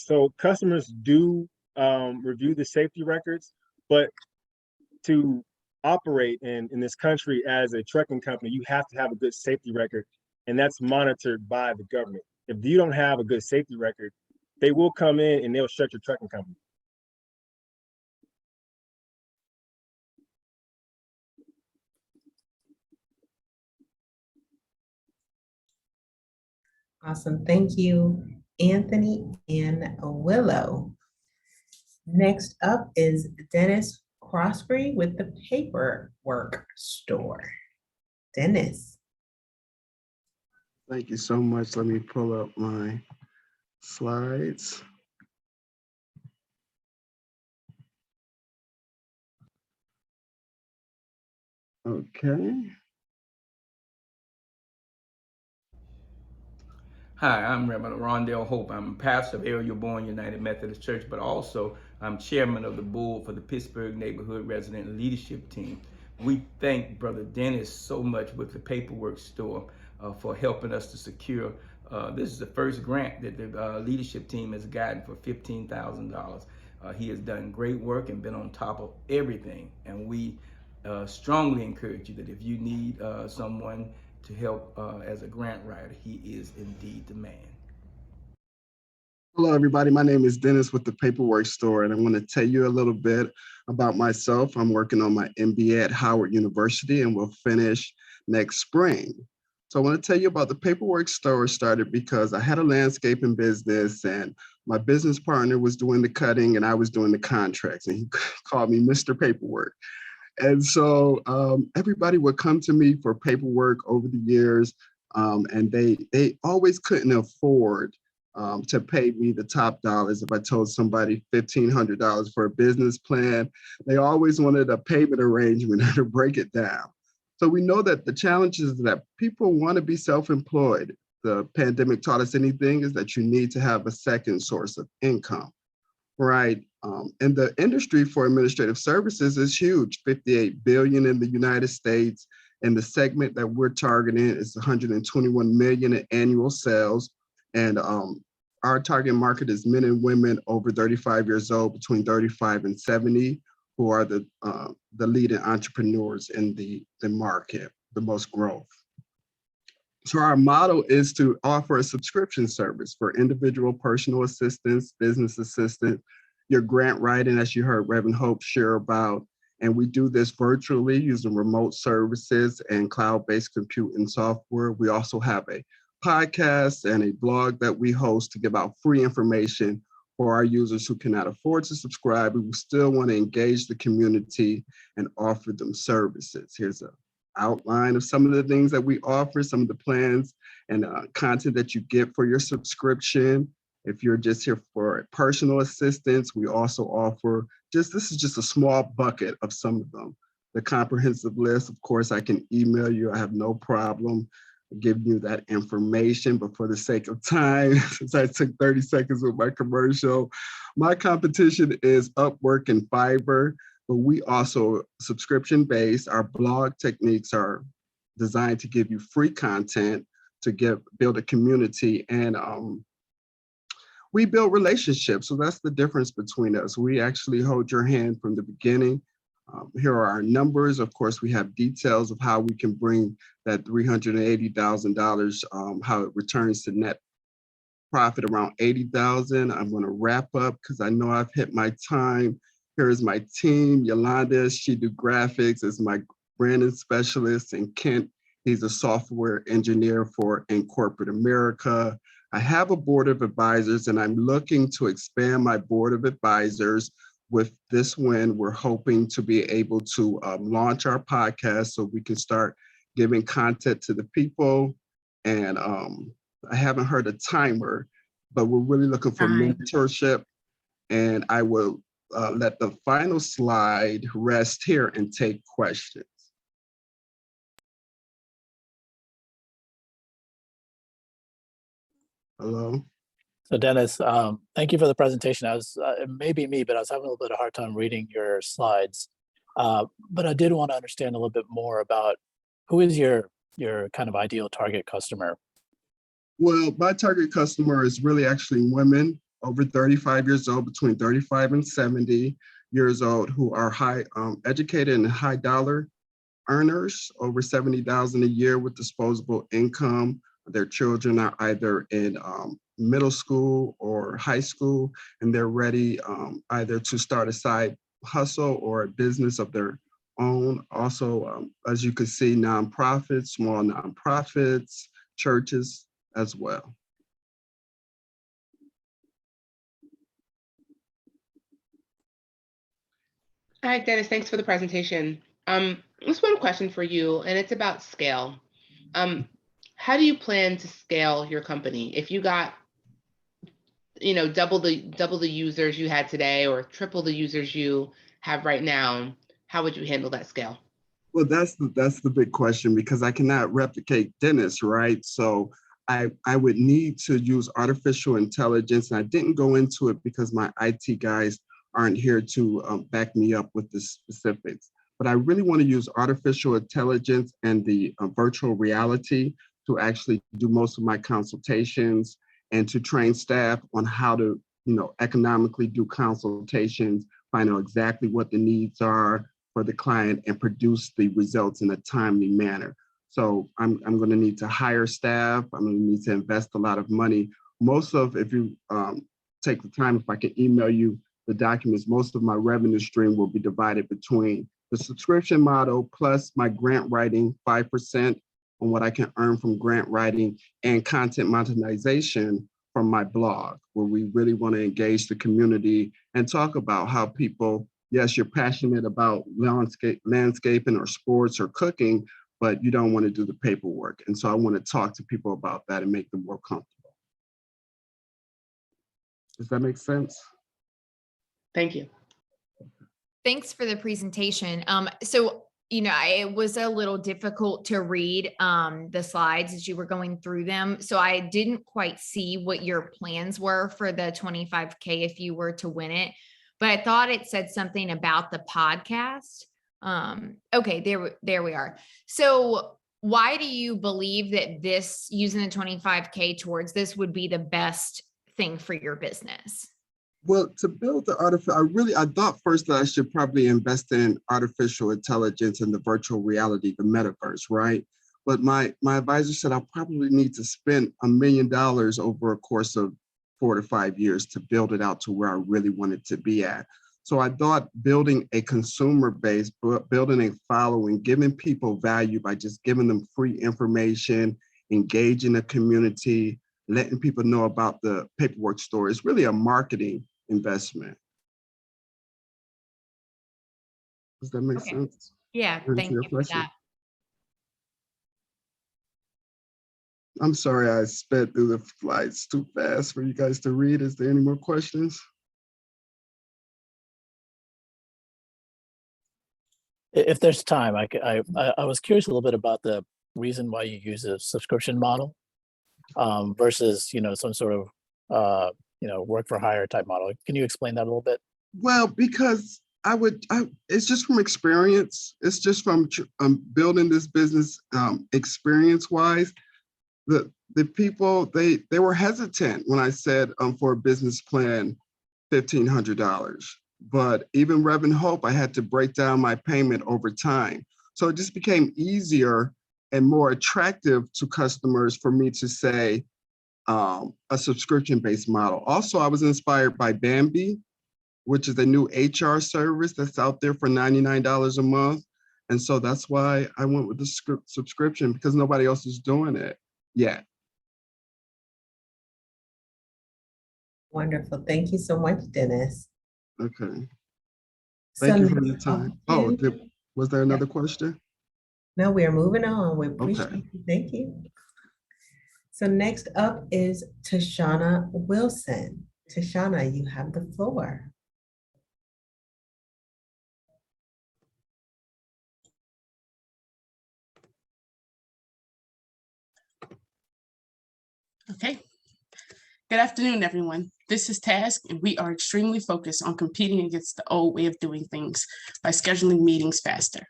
So customers do review the safety records, but to operate in this country as a trucking company, you have to have a good safety record, and that's monitored by the government. If you don't have a good safety record, they will come in and they'll shut your trucking company. Awesome. Thank you, Anthony and Willow. Next up is Dennis Crosby with the Paperwork Store. Dennis. Thank you so much. Let me pull up my slides. Okay. Hi, I'm Reverend Rondell Hope. I'm pastor of Area Born United Methodist Church, but also I'm chairman of the board for the Pittsburgh Neighborhood Resident Leadership Team. We thank Brother Dennis so much with the Paperwork Store for helping us to secure. This is the first grant that the leadership team has gotten for $15,000. He has done great work and been on top of everything. And we strongly encourage you that if you need someone to help as a grant writer, he is indeed the man. Hello, everybody. My name is Dennis with the Paperwork Store, and I want to tell you a little bit about myself. I'm working on my MBA at Howard University, and we'll finish next spring. So I want to tell you about the Paperwork Store. Started because I had a landscaping business, and my business partner was doing the cutting, and I was doing the contracts, and he called me Mr. Paperwork. And so everybody would come to me for paperwork over the years, and they always couldn't afford to pay me the top dollars. If I told somebody $1,500 for a business plan, they always wanted a payment arrangement to break it down. So we know that the challenge is that people want to be self-employed. The pandemic taught us anything is that you need to have a second source of income, right? And the industry for administrative services is huge, 58 billion in the United States. And the segment that we're targeting is 121 million in annual sales. And our target market is men and women over 35 years old, between 35 and 70, who are the leading entrepreneurs in the market, the most growth. So our model is to offer a subscription service for individual personal assistants, business assistant, your grant writing, as you heard Reverend Hope share about. And we do this virtually using remote services and cloud-based computing software. We also have a podcast and a blog that we host to give out free information for our users who cannot afford to subscribe. We still want to engage the community and offer them services. Here's an outline of some of the things that we offer, some of the plans and content that you get for your subscription. If you're just here for personal assistance, we also offer this is just a small bucket of some of them. The comprehensive list, of course, I can email you. I have no problem giving you that information, but for the sake of time, since I took 30 seconds with my commercial, my competition is Upwork and Fiverr, but we also subscription-based. Our blog techniques are designed to give you free content, to build a community, and we build relationships. So that's the difference between us. We actually hold your hand from the beginning. Here are our numbers. Of course, we have details of how we can bring that $380,000, how it returns to net profit around 80,000. I'm going to wrap up because I know I've hit my time. Here is my team. Yolanda, she do graphics, is my branding specialist, and Kent, he's a software engineer in corporate America. I have a board of advisors, and I'm looking to expand my board of advisors. With this win, we're hoping to be able to launch our podcast so we can start giving content to the people. And I haven't heard a timer, but we're really looking for mentorship. And I will let the final slide rest here and take questions. Hello. So Dennis, thank you for the presentation. It may be me, but I was having a little bit of a hard time reading your slides. But I did want to understand a little bit more about who is your kind of ideal target customer? Well, my target customer is really actually women over 35 years old, between 35 and 70 years old, who are high educated and high dollar earners, over 70,000 a year with disposable income. Their children are either in middle school or high school, and they're ready either to start a side hustle or a business of their own. Also, as you can see, nonprofits, small nonprofits, churches as well. All right, Dennis, thanks for the presentation. Just one question for you, and it's about scale. How do you plan to scale your company? If you got, double the users you had today or triple the users you have right now, how would you handle that scale? Well, that's the big question, because I cannot replicate Dennis, right? So I would need to use artificial intelligence, and I didn't go into it because my IT guys aren't here to back me up with the specifics. But I really want to use artificial intelligence and the virtual reality to actually do most of my consultations and to train staff on how to, economically do consultations, find out exactly what the needs are for the client and produce the results in a timely manner. So I'm going to need to hire staff. I'm going to need to invest a lot of money. If you take the time, if I can email you the documents, most of my revenue stream will be divided between the subscription model plus my grant writing, 5% on what I can earn from grant writing, and content monetization from my blog, where we really want to engage the community and talk about how people, yes, you're passionate about landscaping or sports or cooking, but you don't want to do the paperwork. And so I want to talk to people about that and make them more comfortable. Does that make sense? Thank you. Thanks for the presentation. So, it was a little difficult to read the slides as you were going through them. So I didn't quite see what your plans were for the 25K if you were to win it, but I thought it said something about the podcast. Okay, there we are. So why do you believe that using the 25K towards this would be the best thing for your business? Well, to build the I thought first that I should probably invest in artificial intelligence and the virtual reality, the metaverse, right? But my advisor said I'll probably need to spend $1 million over a course of 4 to 5 years to build it out to where I really wanted to be at. So I thought building a consumer base, building a following, giving people value by just giving them free information, engaging the community, letting people know about the paperwork store is really a marketing investment. Does that make sense? Yeah, thank you for that. I'm sorry I sped through the slides too fast for you guys to read. Is there any more questions? If there's time, I was curious a little bit about the reason why you use a subscription model versus some sort of work for hire type model. Can you explain that a little bit? Well, because it's just from experience. It's just from building this business experience wise. the people, they were hesitant when I said for a business plan, $1,500. But even Rev and Hope, I had to break down my payment over time. So it just became easier and more attractive to customers for me to say a subscription-based model. Also, I was inspired by Bambi, which is a new HR service that's out there for $99 a month. And so that's why I went with the subscription, because nobody else is doing it yet. Wonderful. Thank you so much, Dennis. Okay. Thank you for your time. Oh, Okay. was there another question? No, we are moving on. We appreciate Okay. you. Thank you. So next up is Tashana Wilson. Tashana, you have the floor. Okay. Good afternoon, everyone. This is Task, and we are extremely focused on competing against the old way of doing things by scheduling meetings faster.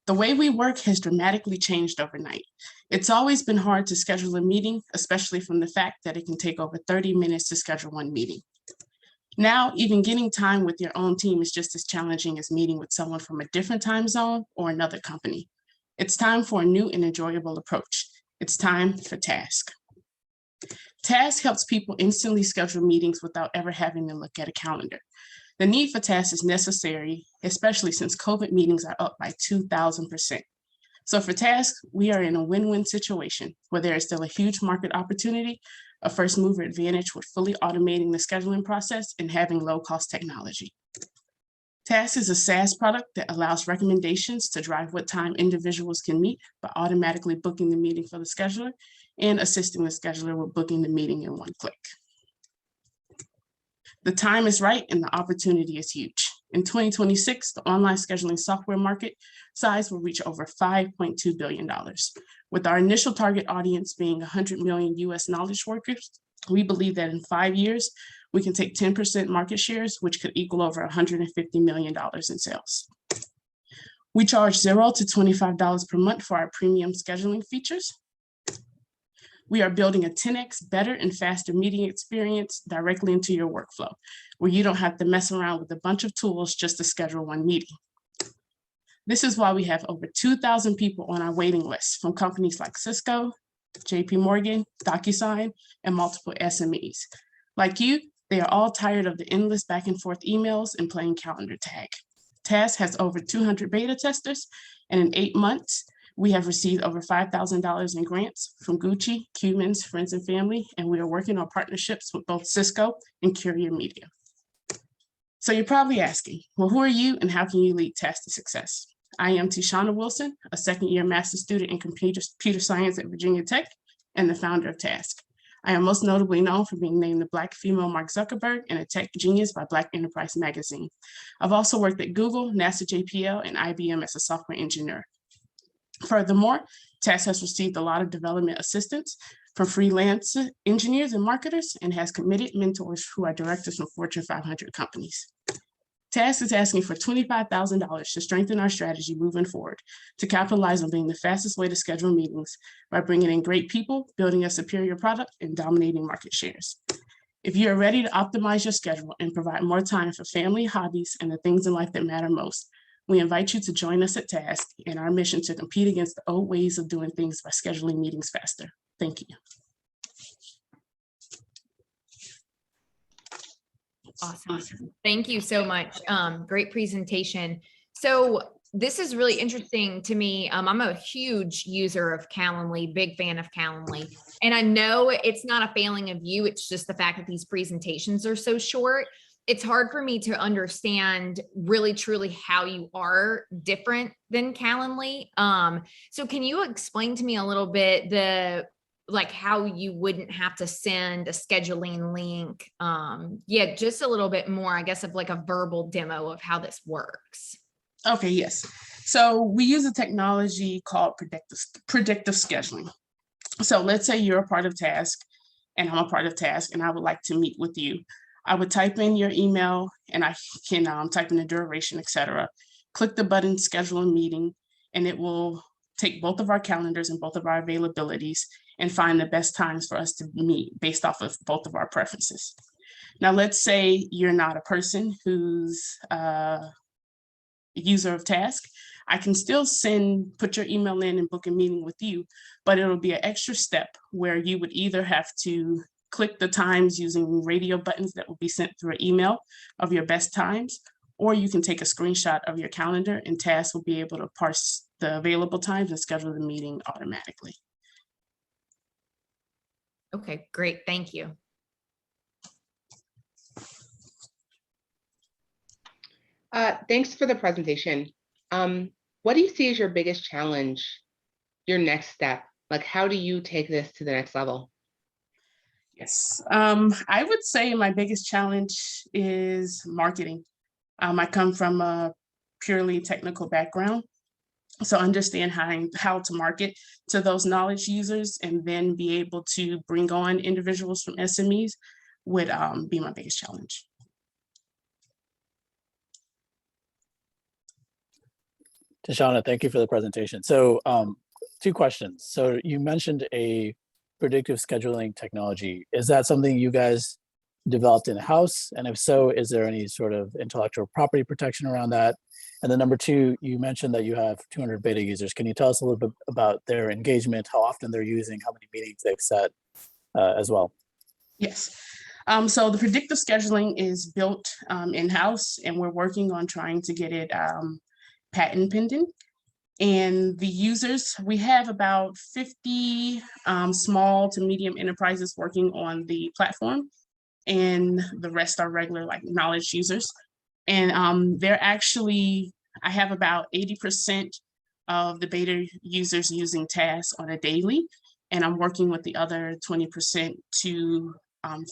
The way we work has dramatically changed overnight. It's always been hard to schedule a meeting, especially from the fact that it can take over 30 minutes to schedule one meeting. Now, even getting time with your own team is just as challenging as meeting with someone from a different time zone or another company. It's time for a new and enjoyable approach. It's time for Task. Task helps people instantly schedule meetings without ever having to look at a calendar. The need for Task is necessary, especially since COVID meetings are up by 2,000%. So for Task, we are in a win-win situation where there is still a huge market opportunity, a first mover advantage with fully automating the scheduling process and having low-cost technology. Task is a SaaS product that allows recommendations to drive what time individuals can meet by automatically booking the meeting for the scheduler and assisting the scheduler with booking the meeting in one click. The time is right and the opportunity is huge. In 2026, the online scheduling software market size will reach over $5.2 billion. With our initial target audience being 100 million US knowledge workers, we believe that in 5 years, we can take 10% market shares, which could equal over $150 million in sales. We charge $0 to $25 per month for our premium scheduling features. We are building a 10x better and faster meeting experience directly into your workflow, where you don't have to mess around with a bunch of tools just to schedule one meeting. This is why we have over 2,000 people on our waiting list from companies like Cisco, JP Morgan, DocuSign, and multiple SMEs. Like you, they are all tired of the endless back and forth emails and playing calendar tag. Task has over 200 beta testers, and in 8 months, we have received over $5,000 in grants from Gucci, Cumans, Friends and Family, and we are working on partnerships with both Cisco and Courier Media. So you're probably asking, well, who are you and how can you lead Task to success? I am Tashana Wilson, a second-year master's student in computer science at Virginia Tech and the founder of Task. I am most notably known for being named the Black female Mark Zuckerberg and a tech genius by Black Enterprise Magazine. I've also worked at Google, NASA JPL, and IBM as a software engineer. Furthermore, Task has received a lot of development assistance from freelance engineers and marketers and has committed mentors who are directors from Fortune 500 companies. Task is asking for $25,000 to strengthen our strategy moving forward, to capitalize on being the fastest way to schedule meetings by bringing in great people, building a superior product, and dominating market shares. If you are ready to optimize your schedule and provide more time for family, hobbies, and the things in life that matter most, we invite you to join us at Task in our mission to compete against the old ways of doing things by scheduling meetings faster. Thank you. Awesome. Thank you so much. Great presentation. So this is really interesting to me. I'm a huge user of Calendly, big fan of Calendly. And I know it's not a failing of you. It's just the fact that these presentations are so short. It's hard for me to understand really truly how you are different than Calendly. So can you explain to me a little bit like how you wouldn't have to send a scheduling link? Yeah, just a little bit more, I guess, of like a verbal demo of how this works. Okay, yes. So we use a technology called predictive scheduling. So let's say you're a part of Task and I'm a part of Task and I would like to meet with you. I would type in your email and I can type in the duration, etc. Click the button, schedule a meeting, and it will take both of our calendars and both of our availabilities and find the best times for us to meet based off of both of our preferences. Now, let's say you're not a person who's a user of Task. I can still put your email in and book a meeting with you, but it'll be an extra step where you would either have to click the times using radio buttons that will be sent through an email of your best times, or you can take a screenshot of your calendar and Task will be able to parse the available times and schedule the meeting automatically. Okay, great. Thank you. Thanks for the presentation. What do you see as your biggest challenge, your next step? Like, how do you take this to the next level? Yes, I would say my biggest challenge is marketing. I come from a purely technical background, so understand how to market to those knowledge users and then be able to bring on individuals from SMEs would be my biggest challenge. Tashana, thank you for the presentation. So 2 questions. So you mentioned a predictive scheduling technology. Is that something you guys developed in-house? And if so, is there any sort of intellectual property protection around that? And then number 2, you mentioned that you have 200 beta users. Can you tell us a little bit about their engagement, how often they're using, how many meetings they've set as well? Yes. So the predictive scheduling is built in-house, and we're working on trying to get it patent pending. And the users, we have about 50 small to medium enterprises working on the platform, and the rest are regular like knowledge users. And they're actually, I have about 80% of the beta users using Task on a daily, and I'm working with the other 20% to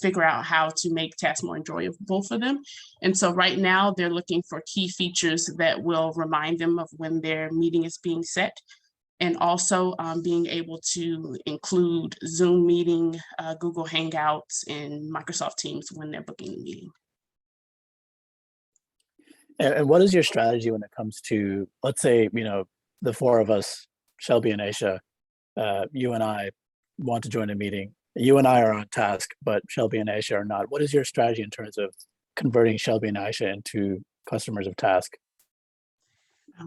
figure out how to make Task more enjoyable for them. And so right now they're looking for key features that will remind them of when their meeting is being set, and also being able to include Zoom meeting, Google Hangouts, and Microsoft Teams when they're booking the meeting. And what is your strategy when it comes to, let's say, the 4 of us, Shelby and Aisha, you and I want to join a meeting. You and I are on Task, but Shelby and Aisha are not. What is your strategy in terms of converting Shelby and Aisha into customers of Task?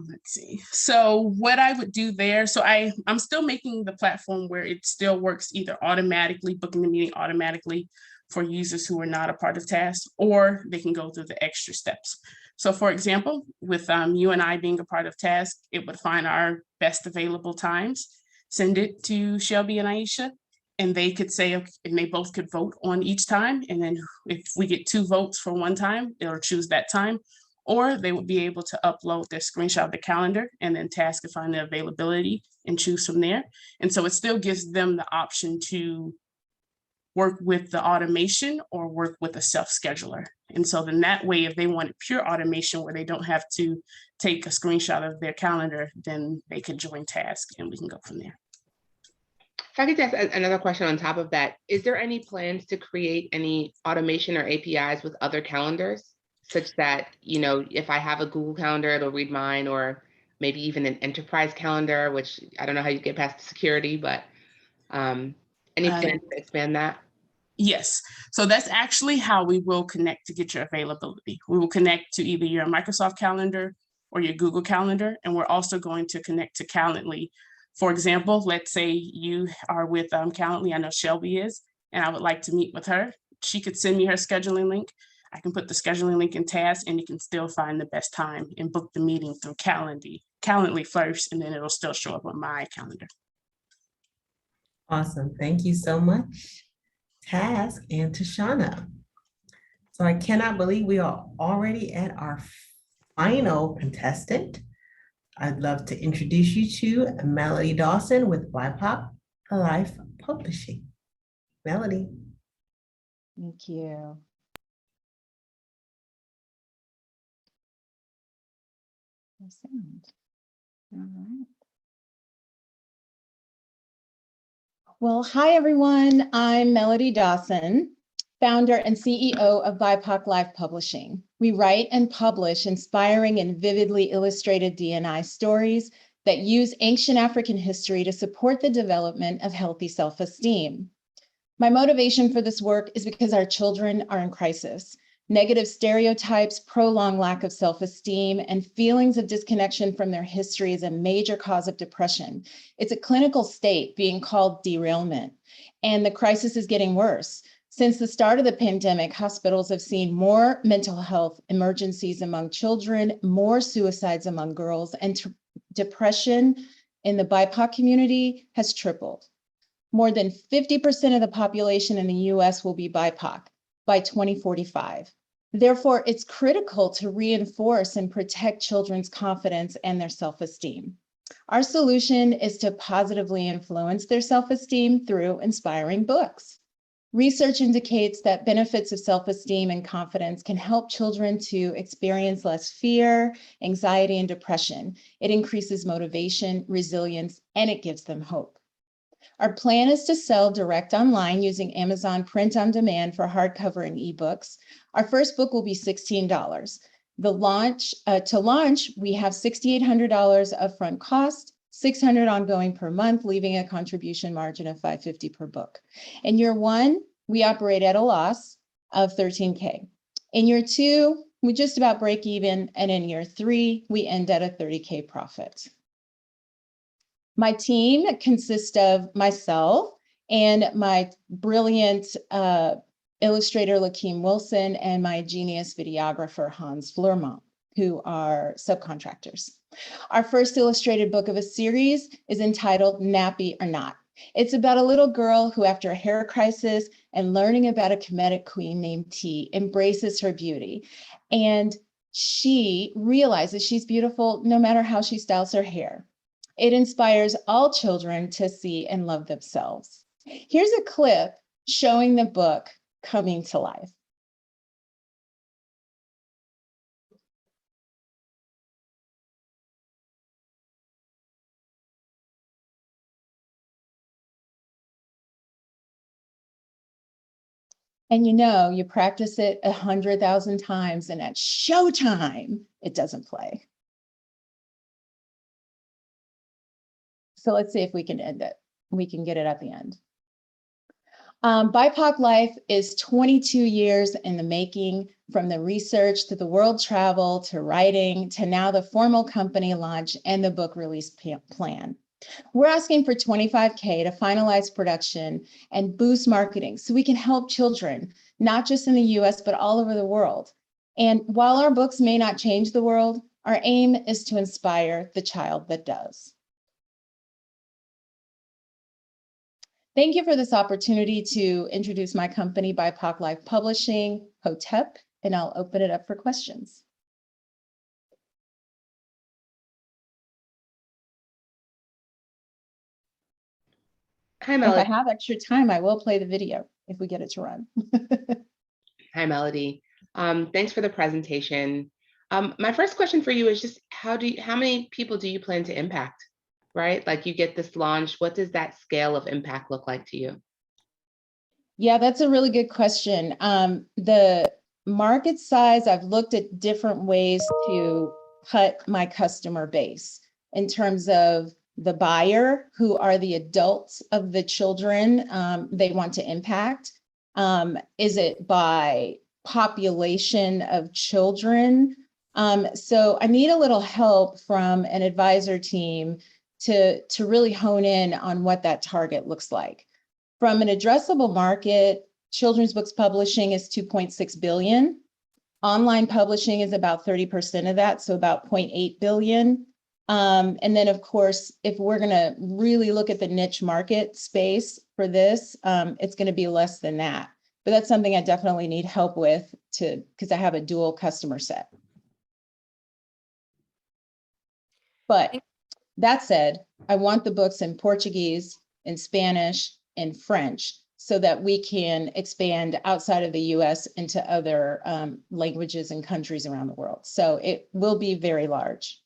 Let's see. So what I would do there, so I'm still making the platform where it still works either automatically, booking the meeting automatically for users who are not a part of Task, or they can go through the extra steps. So for example, with you and I being a part of Task, it would find our best available times, send it to Shelby and Aisha, and they could say, okay, and they both could vote on each time. And then if we get 2 votes for one time, they'll choose that time, or they would be able to upload their screenshot of the calendar, and then Task could find the availability and choose from there. And so it still gives them the option to work with the automation or work with a self-scheduler. And so then that way, if they wanted pure automation where they don't have to take a screenshot of their calendar, then they could join Task and we can go from there. If I could ask another question on top of that, is there any plans to create any automation or APIs with other calendars, such that, if I have a Google Calendar, it'll read mine, or maybe even an enterprise calendar, which I don't know how you get past the security, but any plans to expand that? Yes. So that's actually how we will connect to get your availability. We will connect to either your Microsoft Calendar or your Google Calendar, and we're also going to connect to Calendly. For example, let's say you are with Calendly, I know Shelby is, and I would like to meet with her. She could send me her scheduling link. I can put the scheduling link in Task, and you can still find the best time and book the meeting through Calendly first, and then it'll still show up on my calendar. Awesome. Thank you so much, Task and Tashana. So I cannot believe we are already at our final contestant. I'd love to introduce you to Melody Dawson with BIPOC Life Publishing. Melody. Thank you. No sound. All right. Well, hi, everyone. I'm Melody Dawson, founder and CEO of BIPOC Life Publishing. We write and publish inspiring and vividly illustrated D&I stories, that use ancient African history to support the development of healthy self-esteem. My motivation for this work is because our children are in crisis. Negative stereotypes, prolonged lack of self-esteem, and feelings of disconnection from their history is a major cause of depression. It's a clinical state being called derailment, and the crisis is getting worse. Since the start of the pandemic, hospitals have seen more mental health emergencies among children, more suicides among girls, and depression in the BIPOC community has tripled. More than 50% of the population in the US will be BIPOC by 2045. Therefore, it's critical to reinforce and protect children's confidence and their self-esteem. Our solution is to positively influence their self-esteem through inspiring books. Research indicates that benefits of self-esteem and confidence can help children to experience less fear, anxiety, and depression. It increases motivation, resilience, and it gives them hope. Our plan is to sell direct online using Amazon Print on Demand for hardcover and ebooks. Our first book will be $16. To launch, we have $6,800 upfront cost, $600 ongoing per month, leaving a contribution margin of $550 per book. In year one, we operate at a loss of $13K. In year two, we just about break even, and in year three, we end at a $30K profit. My team consists of myself and my brilliant illustrator, Lakeem Wilson, and my genius videographer, Hans Flurmont, who are subcontractors. Our first illustrated book of a series is entitled Nappy or Not. It's about a little girl who, after a hair crisis and learning about a comedic queen named T, embraces her beauty. And she realizes she's beautiful no matter how she styles her hair. It inspires all children to see and love themselves. Here's a clip showing the book coming to life. And you practice it 100,000 times, and at showtime, it doesn't play. So let's see if we can end it. We can get it at the end. BIPOC life is 22 years in the making, from the research to the world travel to writing to now the formal company launch and the book release plan. We're asking for $25K to finalize production and boost marketing so we can help children, not just in the US, but all over the world. And while our books may not change the world, our aim is to inspire the child that does. Thank you for this opportunity to introduce my company, BIPOC Life Publishing, HOTEP, and I'll open it up for questions. Hi, Melody. If I have extra time, I will play the video if we get it to run. Hi, Melody. Thanks for the presentation. My first question for you is just how many people do you plan to impact, right? Like you get this launch, what does that scale of impact look like to you? Yeah, that's a really good question. The market size, I've looked at different ways to cut my customer base in terms of the buyer, who are the adults of the children they want to impact. Is it by population of children? So I need a little help from an advisor team to really hone in on what that target looks like. From an addressable market, children's books publishing is 2.6 billion. Online publishing is about 30% of that, so about 0.8 billion. And then, of course, if we're going to really look at the niche market space for this, it's going to be less than that. But that's something I definitely need help with because I have a dual customer set. But that said, I want the books in Portuguese, in Spanish, in French, so that we can expand outside of the US into other languages and countries around the world. So it will be very large.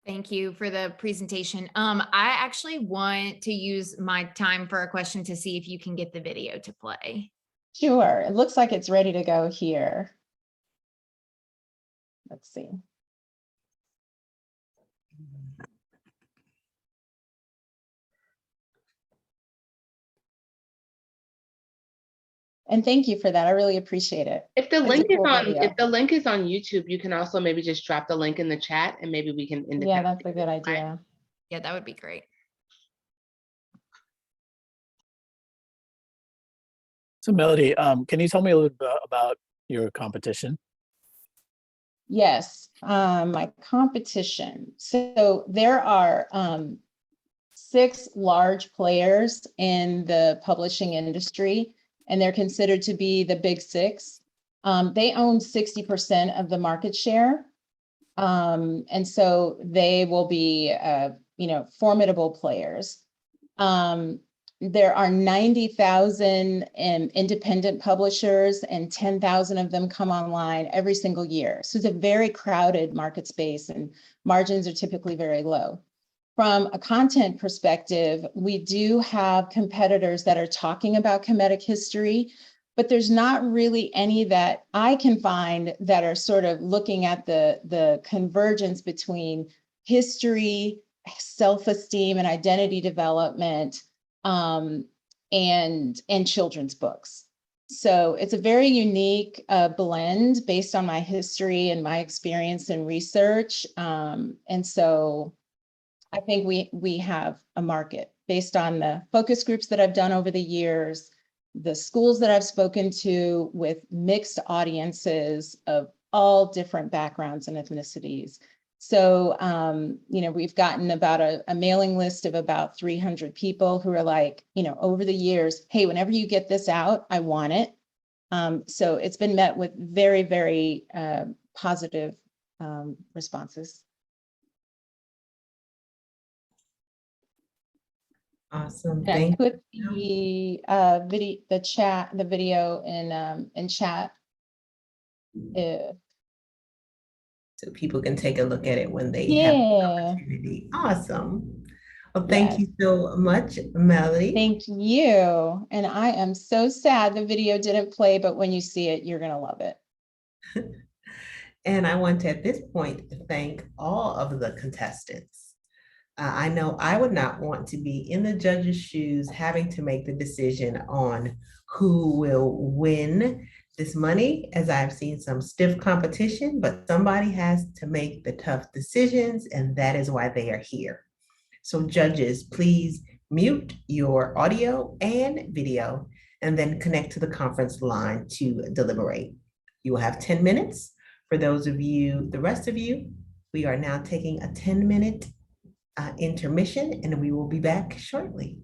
Thank you for the presentation. I actually want to use my time for a question to see if you can get the video to play. Sure, it looks like it's ready to go here. Let's see. And thank you for that. I really appreciate it. If the It's a link is cool on, video. if the link is on YouTube, you can also maybe just drop the link in the chat and maybe we can Yeah, that's a good idea. Yeah, that would be great. So Melody, can you tell me a little bit about your competition? Yes, my competition. So there are 6 large players in the publishing industry, and they're considered to be the big 6. They own 60% of the market share. And so they will be, formidable players. There are 90,000 independent publishers, and 10,000 of them come online every single year. So it's a very crowded market space, and margins are typically very low. From a content perspective, we do have competitors that are talking about comedic history, but there's not really any that I can find that are sort of looking at the convergence between history, self-esteem, and identity development, and children's books. So it's a very unique blend based on my history and my experience in research. And so I think we have a market based on the focus groups that I've done over the years, the schools that I've spoken to with mixed audiences of all different backgrounds and ethnicities. So, we've gotten about a mailing list of about 300 people who are like, over the years, hey, whenever you get this out, I want it. So it's been met with very, very positive responses. Awesome. And I Thank put the video in chat. so people can take a look at it when they have the Yeah. opportunity. Awesome. Well, thank Yes. you so much, Melody. Thank you. And I am so sad the video didn't play, but when you see it, you're gonna love it. And I want to, at this point, thank all of the contestants. I know I would not want to be in the judge's shoes having to make the decision on who will win this money, as I've seen some stiff competition, but somebody has to make the tough decisions, and that is why they are here. So judges, please mute your audio and video and then connect to the conference line to deliberate. You will have 10 minutes. For those of you, the rest of you, we are now taking a 10-minute intermission, and we will be back shortly.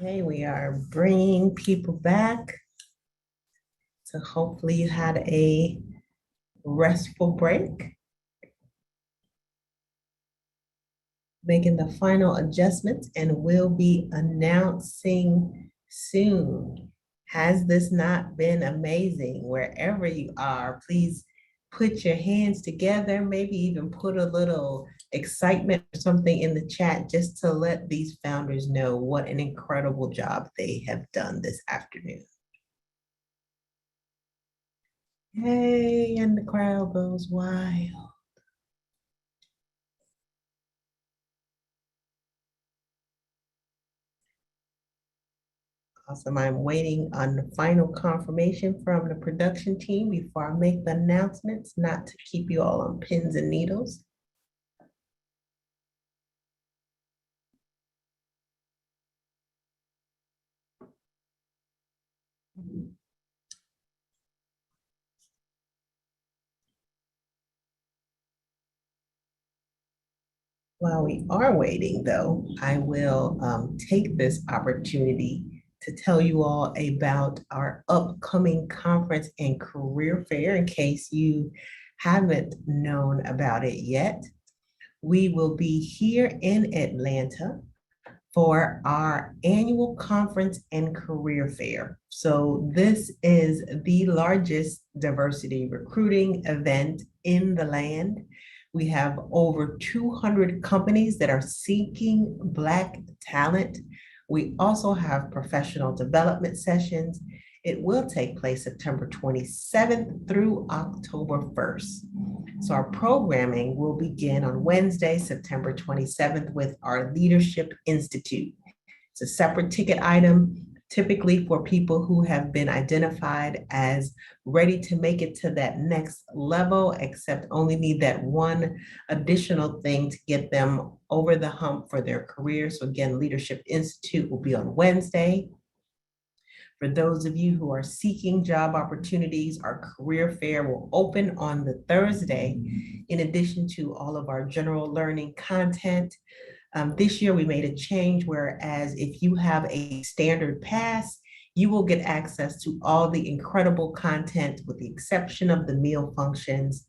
Okay, we are bringing people back. So hopefully you had a restful break. Making the final adjustments and will be announcing soon. Has this not been amazing? Wherever you are, please put your hands together, maybe even put a little excitement or something in the chat just to let these founders know what an incredible job they have done this afternoon. Hey, and the crowd goes wild. Awesome. I'm waiting on the final confirmation from the production team before I make the announcements, not to keep you all on pins and needles. While we are waiting, though, I will take this opportunity to tell you all about our upcoming conference and career fair in case you haven't known about it yet. We will be here in Atlanta for our annual conference and career fair. So this is the largest diversity recruiting event in the land. We have over 200 companies that are seeking Black talent. We also have professional development sessions. It will take place September 27th through October 1st. So our programming will begin on Wednesday, September 27th with our Leadership Institute. It's a separate ticket item, typically for people who have been identified as ready to make it to that next level, except only need that one additional thing to get them over the hump for their career. So again, Leadership Institute will be on Wednesday. For those of you who are seeking job opportunities, our career fair will open on the Thursday, in addition to all of our general learning content. This year we made a change, whereas if you have a standard pass, you will get access to all the incredible content with the exception of the meal functions.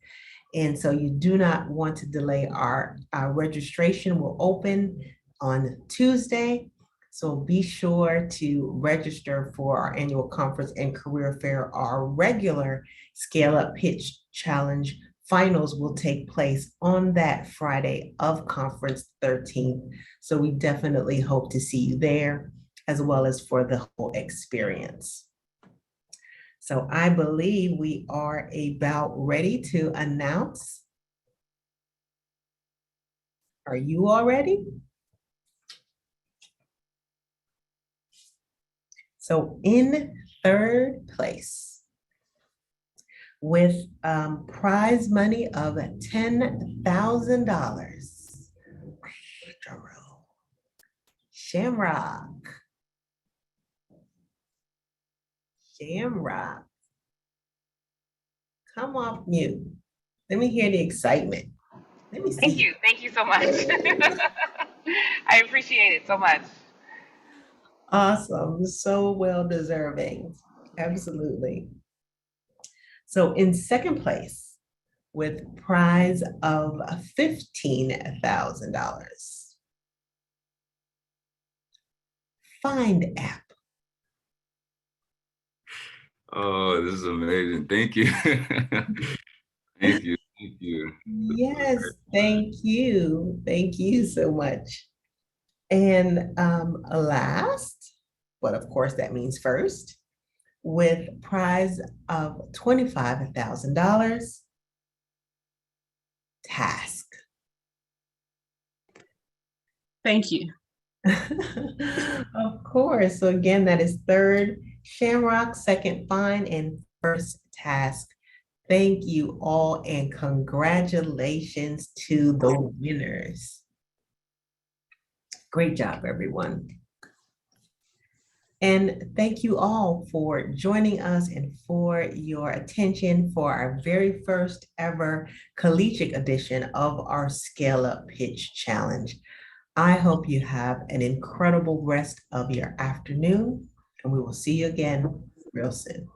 And so you do not want to delay. Our registration will open on Tuesday. So be sure to register for our annual conference and career fair. Our regular Scale-Up Pitch Challenge finals will take place on that Friday of conference 13th. So we definitely hope to see you there, as well as for the whole experience. So I believe we are about ready to announce. Are you all ready? So in third place, with prize money of $10,000, Shamrock. Shamrock. Come off mute. Let me hear the excitement. Let me see. Thank you so much. I appreciate it so much. Awesome, so well deserving, absolutely. So in second place, with prize of $15,000, Find app. Oh, this is amazing. Thank you. Thank you. Thank you. Yes, thank you. Thank you so much. And last, but of course that means first, with prize of $25,000, Task. Thank you. Of course. So again, that is third Shamrock, second Find, and first Task. Thank you all and congratulations to the winners. Great job, everyone. And thank you all for joining us and for your attention for our very first ever collegiate edition of our Scale-Up Pitch Challenge. I hope you have an incredible rest of your afternoon, and we will see you again real soon.